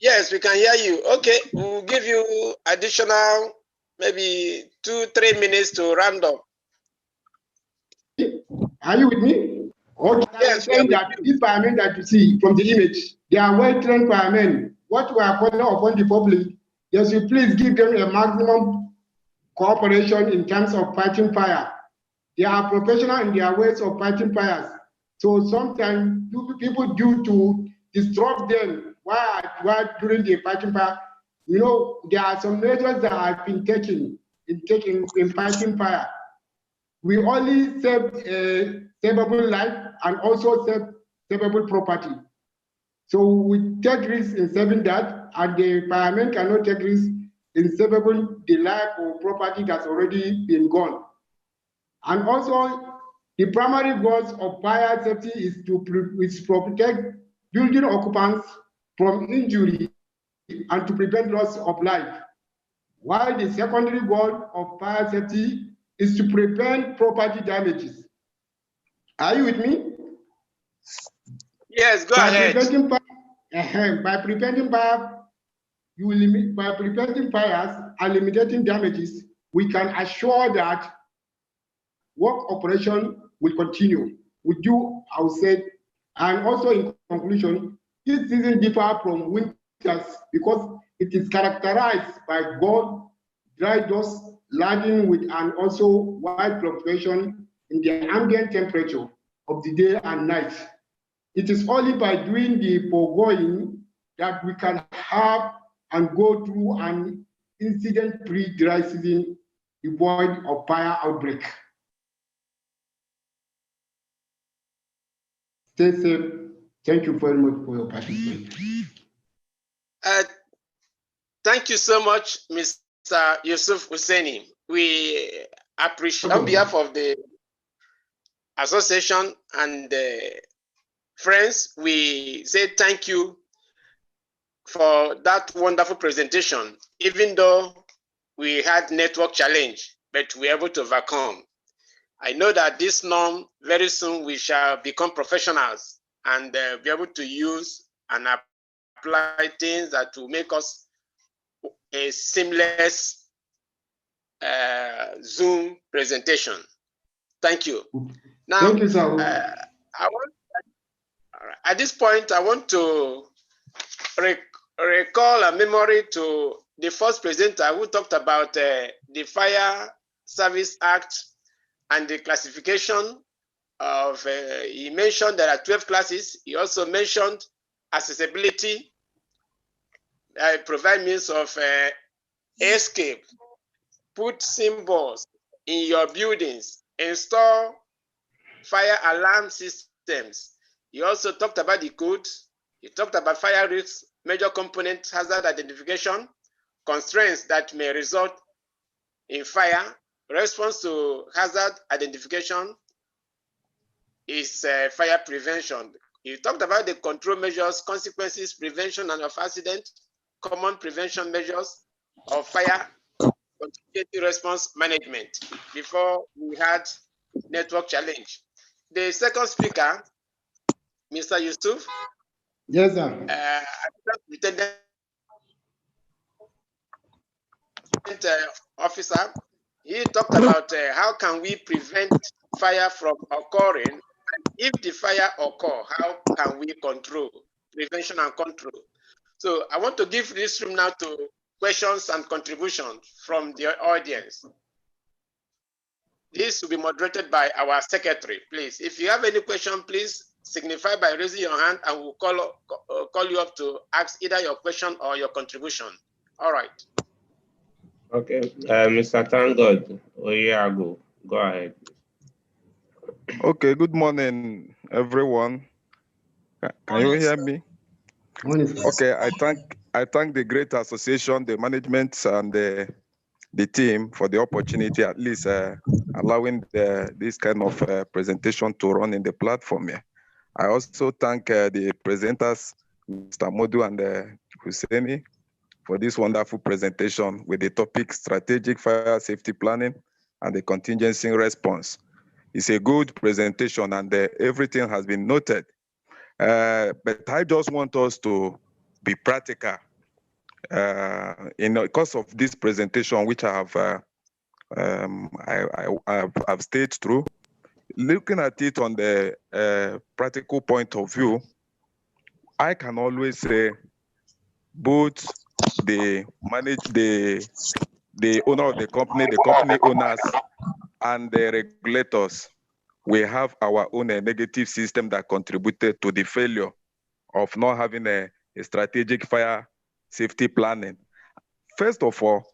Yes, we can hear you. Okay, we'll give you additional maybe 2-3 minutes to round up. Are you with me? Okay. Yes, I was saying that these firemen that you see from the image, they are well-trained firemen. What we are calling upon the public, yes, you please give them a maximum cooperation in terms of fighting fire. They are professional in their ways of fighting fires. So sometimes people due to disrupt them while during the fighting fire, you know, there are some measures that have been taken in fighting fire. We only save savable life and also save savable property. So we take risks in saving that, and the firemen cannot take risks in savable the life or property that's already been gone. And also, the primary goals of fire safety is to protect building occupants from injury and to prevent loss of life. While the secondary goal of fire safety is to prevent property damages. Are you with me? Yes, go ahead. By preventing fire, by preventing fires and eliminating damages, we can assure that work operation will continue. We do, I would say, and also in conclusion, this season differs from winters because it is characterized by cold, dry dust, laden with and also wide fluctuation in the ambient temperature of the day and night. It is only by doing the foregoing that we can have and go through an incident-free dry season devoid of fire outbreak. Stay safe. Thank you very much for your participation. Thank you so much, Mr. Yusuf Husseini. We appreciate, on behalf of the association and the friends, we say thank you for that wonderful presentation. Even though we had network challenge, but we were able to overcome. I know that this norm, very soon we shall become professionals and be able to use and apply things that will make us a seamless Zoom presentation. Thank you. Now, thank you, sir. At this point, I want to recall a memory to the first presenter who talked about the Fire Service Act and the classification of, he mentioned there are 12 classes. He also mentioned accessibility, provide means of escape, put symbols in your buildings, install fire alarm systems. He also talked about the code. He talked about fire risks, major component hazard identification, constraints that may result in fire, response to hazard identification is fire prevention. He talked about the control measures, consequences, prevention and of accident, common prevention measures of fire, contingency response management before we had network challenge. The second speaker, Mr. Yusuf. Yes, sir. Lieutenant officer, He talked about how can we prevent fire from occurring. If the fire occur, how can we control, prevention and control? So I want to give this room now to questions and contributions from the audience. This will be moderated by our secretary, please. If you have any question, please signify by raising your hand and we'll call you up to ask either your question or your contribution. All right. Okay, Mr. Tangod Oyago, go ahead. Okay, good morning, everyone. Can you hear me? Morning, sir. Okay, I thank the great association, the management, and the team for the opportunity, at least allowing this kind of presentation to run in the platform here. I also thank the presenters, Mr. Amodu and Husseini, for this wonderful presentation with the topic Strategic Fire Safety Planning and the Contingency Response. It's a good presentation and everything has been noted. But I just want us to be practical. Because of this presentation, which I've stayed through, looking at it on the practical point of view, I can always say both the owner of the company owners, and the regulators, we have our own negative system that contributed to the failure of not having a strategic fire safety planning. First of all,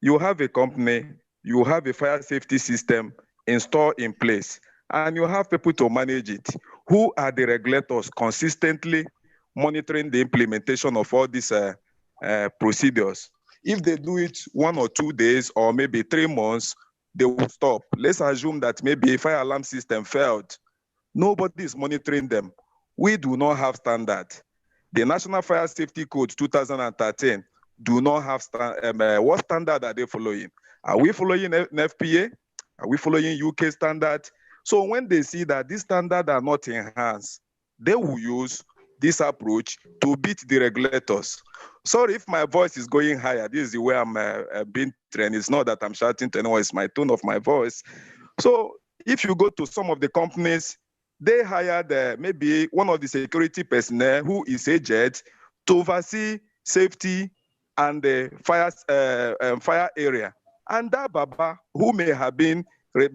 you have a company, you have a fire safety system installed in place, and you have people to manage it. Who are the regulators consistently monitoring the implementation of all these procedures? If they do it 1 or 2 days or maybe 3 months, they will stop. Let's assume that maybe a fire alarm system failed. Nobody is monitoring them. We do not have standard. The National Fire Safety Code 2013 do not have what standard are they following? Are we following an FPA? Are we following UK standard? So when they see that these standards are not enhanced, they will use this approach to beat the regulators. Sorry if my voice is going higher. This is the way I'm being trained. It's not that I'm shouting to anyone, it's my tone of my voice. So if you go to some of the companies, they hired maybe one of the security personnel who is aged to oversee safety and the fire area. And that Baba, who may have been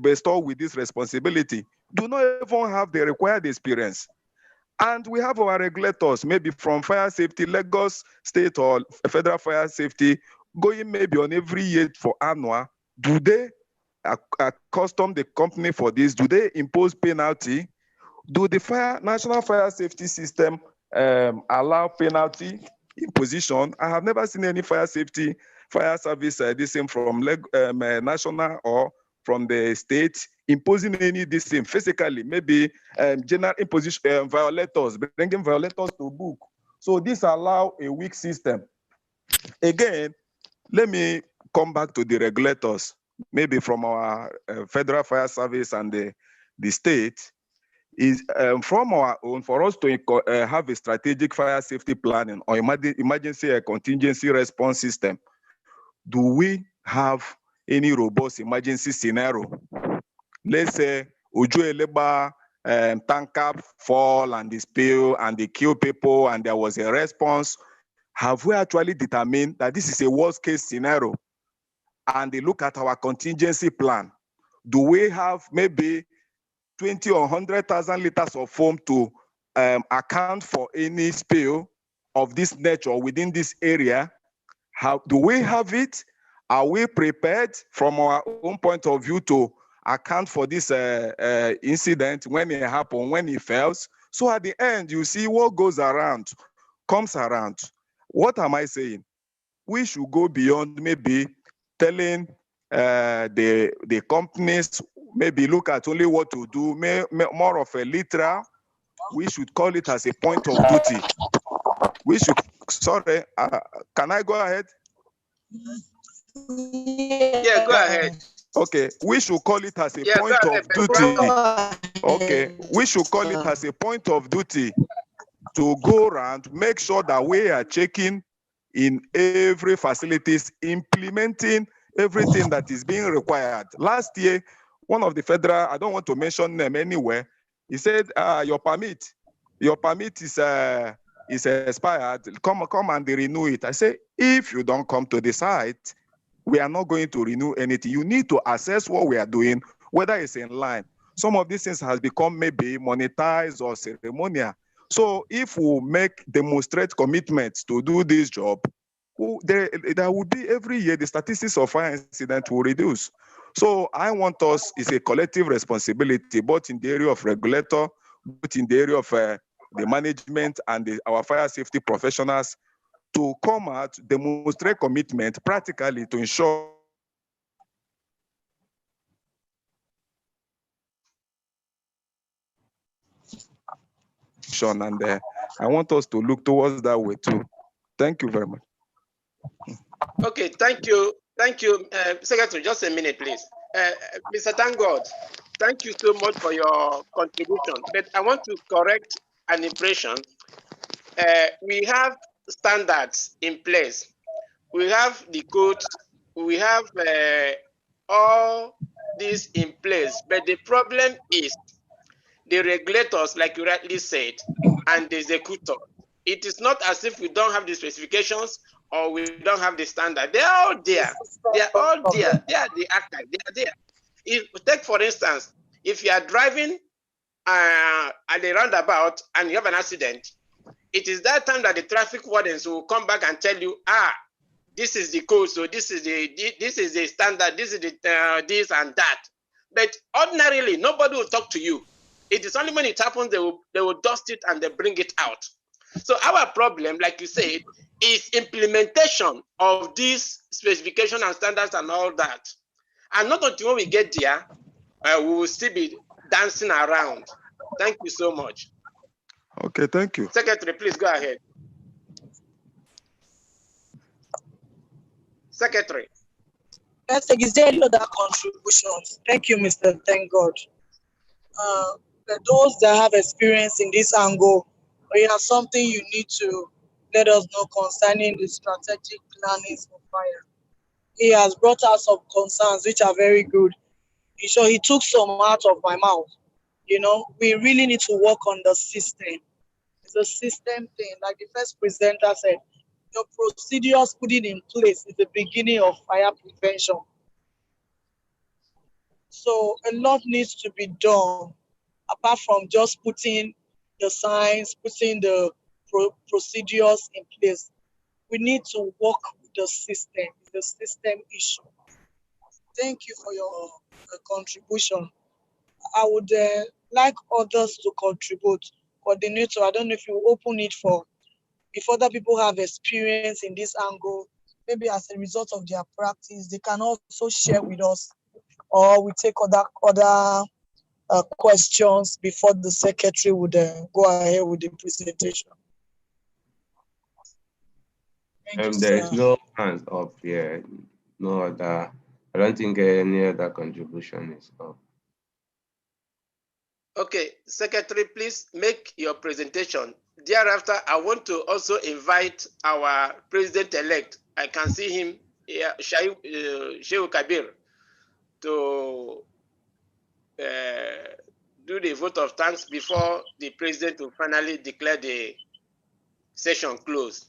bestowed with this responsibility, do not even have the required experience. And we have our regulators, maybe from fire safety, Lagos State or Federal Fire Safety, going maybe on every year for annual. Do they accustom the company for this? Do they impose penalty? Do the National Fire Safety System allow penalty imposition? I have never seen any fire service this thing from national or from the state imposing any this thing physically, maybe general imposition, violators, bringing violators to book. So this allow a weak system. Again, let me come back to the regulators, maybe from our Federal Fire Service and the state, is from our own, for us to have a strategic fire safety planning or emergency contingency response system. Do we have any robust emergency scenario? Let's say Uju tanker fall and the spill and they kill people and there was a response. Have we actually determined that this is a worst case scenario? And they look at our contingency plan. Do we have maybe 20 or 100,000 liters of foam to account for any spill of this nature within this area? Do we have it? Are we prepared from our own point of view to account for this incident when it happens, when it fails? So at the end, you see what goes around, comes around. What am I saying? We should go beyond maybe telling the companies, maybe look at only what to do, more of a literal. We should call it as a point of duty. We should, sorry, can I go ahead? Yeah, go ahead. Okay, we should call it as a point of duty. Okay, we should call it as a point of duty to go around, make sure that we are checking in every facilities, implementing everything that is being required. Last year, one of the federal, I don't want to mention them anywhere, he said, your permit is expired. Come and renew it. I say, if you don't come to the site, we are not going to renew anything. You need to assess what we are doing, whether it's in line. Some of these things has become maybe monetized or ceremonial. So if we demonstrate commitment to do this job, there will be every year the statistics of fire incident will reduce. So I want us, it's a collective responsibility, both in the area of regulator, both in the area of the management and our fire safety professionals, to come out, demonstrate commitment practically to ensure and I want us to look towards that way too. Thank you very much. Okay, thank you. Thank you, Secretary. Just a minute, please. Mr. Tangod, thank you so much for your contribution. But I want to correct an impression. We have standards in place. We have the codes. We have all this in place. But the problem is the regulators, like you rightly said, and the executor. It is not as if we don't have the specifications or we don't have the standard. They are all there. They are all there. They are the archive. They are there. If take for instance, if you are driving at a roundabout and you have an accident, it is that time that the traffic wardens will come back and tell you, this is the code, so this is the standard, this is the this and that. But ordinarily, nobody will talk to you. It is only when it happens they will dust it and they bring it out. So our problem, like you said, is implementation of these specifications and standards and all that. And not until when we get there, we will still be dancing around. Thank you so much. Okay, thank you. Secretary, please go ahead. Secretary. Let's take is there any other contributions? Thank you, Mr. Thank God. Those that have experience in this angle, or you have something you need to let us know concerning the strategic planning for fire. He has brought out some concerns which are very good. So he took some out of my mouth. You know, we really need to work on the system. It's a system thing. Like the first presenter said, your procedures put it in place is the beginning of fire prevention. So a lot needs to be done, apart from just putting the signs, putting the procedures in place. We need to work with the system. It's the system issue. Thank you for your contribution. I would like others to contribute. Coordinator, I don't know if you open it for, if other people have experience in this angle, maybe as a result of their practice, they can also share with us, or we take other questions before the secretary would go ahead with the presentation. There is no hands up here. No other. I don't think any other contribution is up. Okay, Secretary, please make your presentation. Thereafter, I want to also invite our President-elect. I can see him here, Sheikh Kabir, to do the vote of thanks before the President will finally declare the session closed.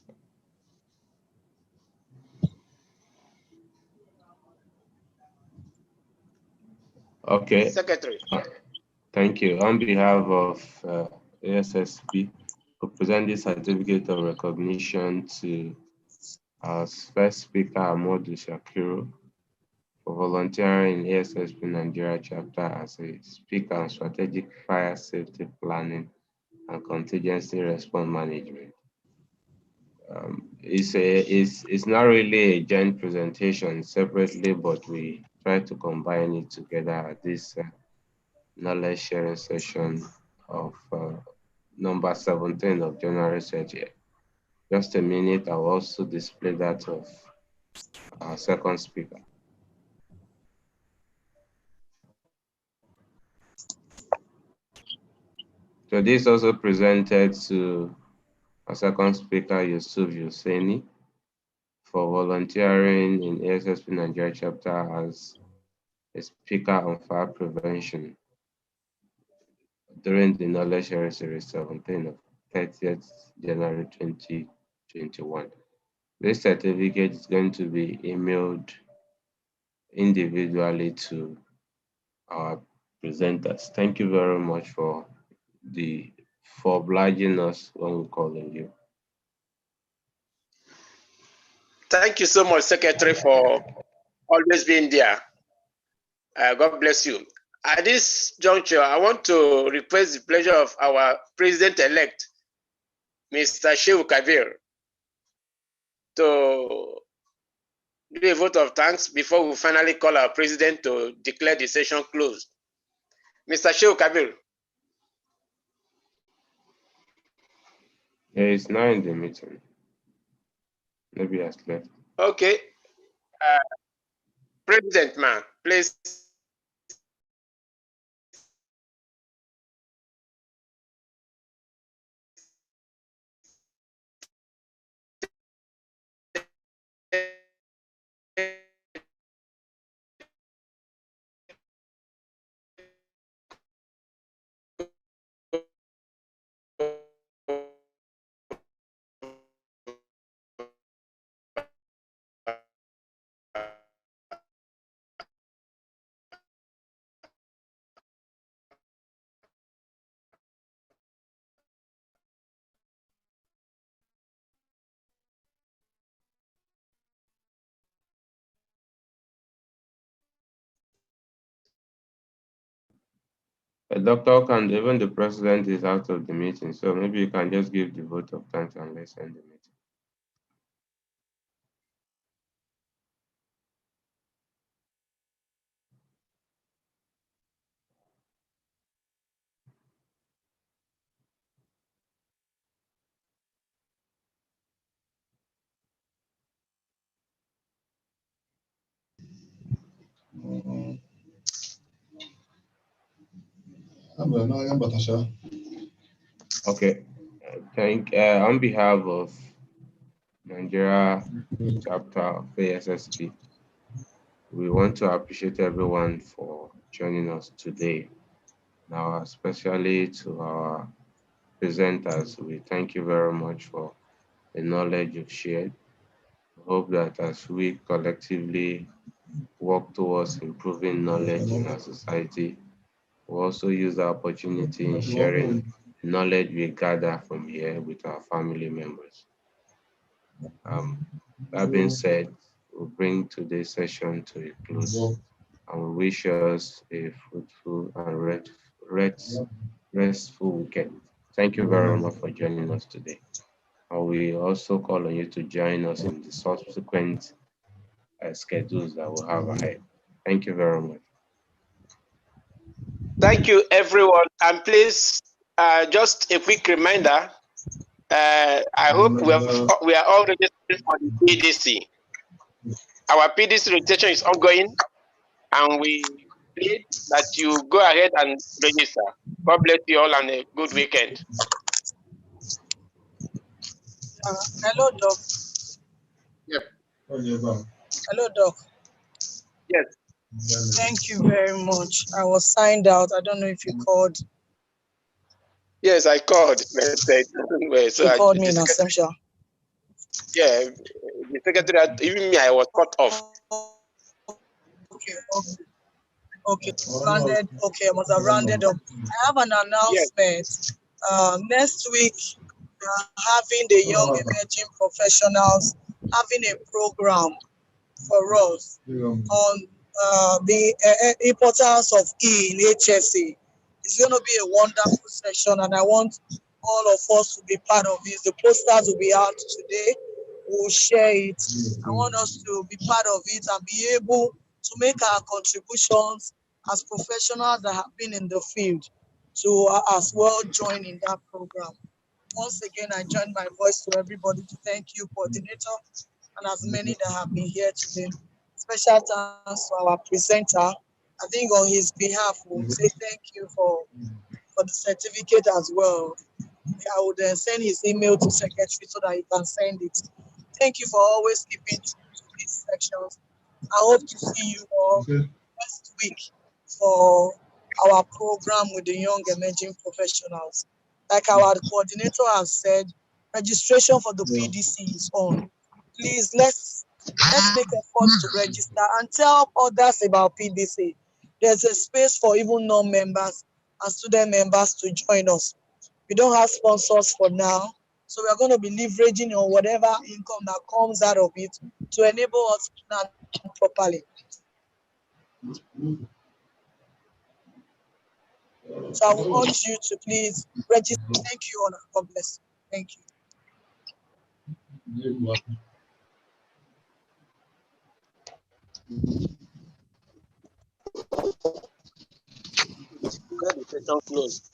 Okay. Secretary. Thank you. On behalf of ASSP, we present this certificate of recognition to our first speaker, Amodu for volunteering in ASSP Nigeria chapter as a speaker on strategic fire safety planning and contingency response management. It's not really a joint presentation separately, but we try to combine it together at this knowledge sharing session of number 17 of general research. Just a minute, I'll also display that of our second speaker. So this also presented to our second speaker, Yusuf for volunteering in ASSP Nigeria chapter as a speaker on fire prevention during the Knowledge Sharing Series 17 of 30th January 2021. This certificate is going to be emailed individually to our presenters. Thank you very much for obliging us when we call on you. Thank you so much, Secretary, for always being there. God bless you. At this juncture, I want to request the pleasure of our President-elect, Mr. Shehu Kabir, to do a vote of thanks before we finally call our President to declare the session closed. Mr. Shehu Kabir. Yeah, it's now in the meeting. Maybe has left. Okay. President, man, please. A doctor can, even the president is out of the meeting, so maybe you can just give the vote of thanks and let's end the meeting. Okay, on behalf of Nigeria chapter of ASSP, we want to appreciate everyone for joining us today. Now, especially to our presenters, we thank you very much for the knowledge you've shared. We hope that as we collectively work towards improving knowledge in our society, we also use the opportunity in sharing knowledge we gather from here with our family members. That being said, we'll bring today's session to a close and we wish us a fruitful and restful weekend. Thank you very much for joining us today. And we also call on you to join us in the subsequent schedules that we'll have ahead. Thank you very much. Thank you, everyone. And please, just a quick reminder, I hope we are all registered for the PDC. Our PDC registration is ongoing, and we plead that you go ahead and register. God bless you all and a good weekend. Hello, Doc. Yep. Hello, Doc. Yes. Thank you very much. I was signed out. I don't know if you called. Yes, I called. So you called me in absentia. Yeah, the secretary, even me, I was cut off. Okay, rounded. Okay, I must have rounded up. I have an announcement. Yes. Next week, we are having the young emerging professionals having a program for us on the importance of E in HSA. It's going to be a wonderful session, and I want all of us to be part of it. The posters will be out today. We'll share it. I want us to be part of it and be able to make our contributions as professionals that have been in the field to as well join in that program. Once again, I join my voice to everybody to thank you, coordinator, and as many that have been here today. Special thanks to our presenter. I think on his behalf, we'll say thank you for the certificate as well. I will then send his email to secretary so that he can send it. Thank you for always keeping to these sections. I hope to see you all next week for our program with the young emerging professionals. Like our coordinator has said, registration for the PDC is on. Please let's make effort to register and tell others about PDC. There's a space for even non-members and student members to join us. We don't have sponsors for now, so we are going to be leveraging on whatever income that comes out of it to enable us to plan properly. So I will urge you to please register. Thank you, Honor. God bless you. Thank you. Let the session close.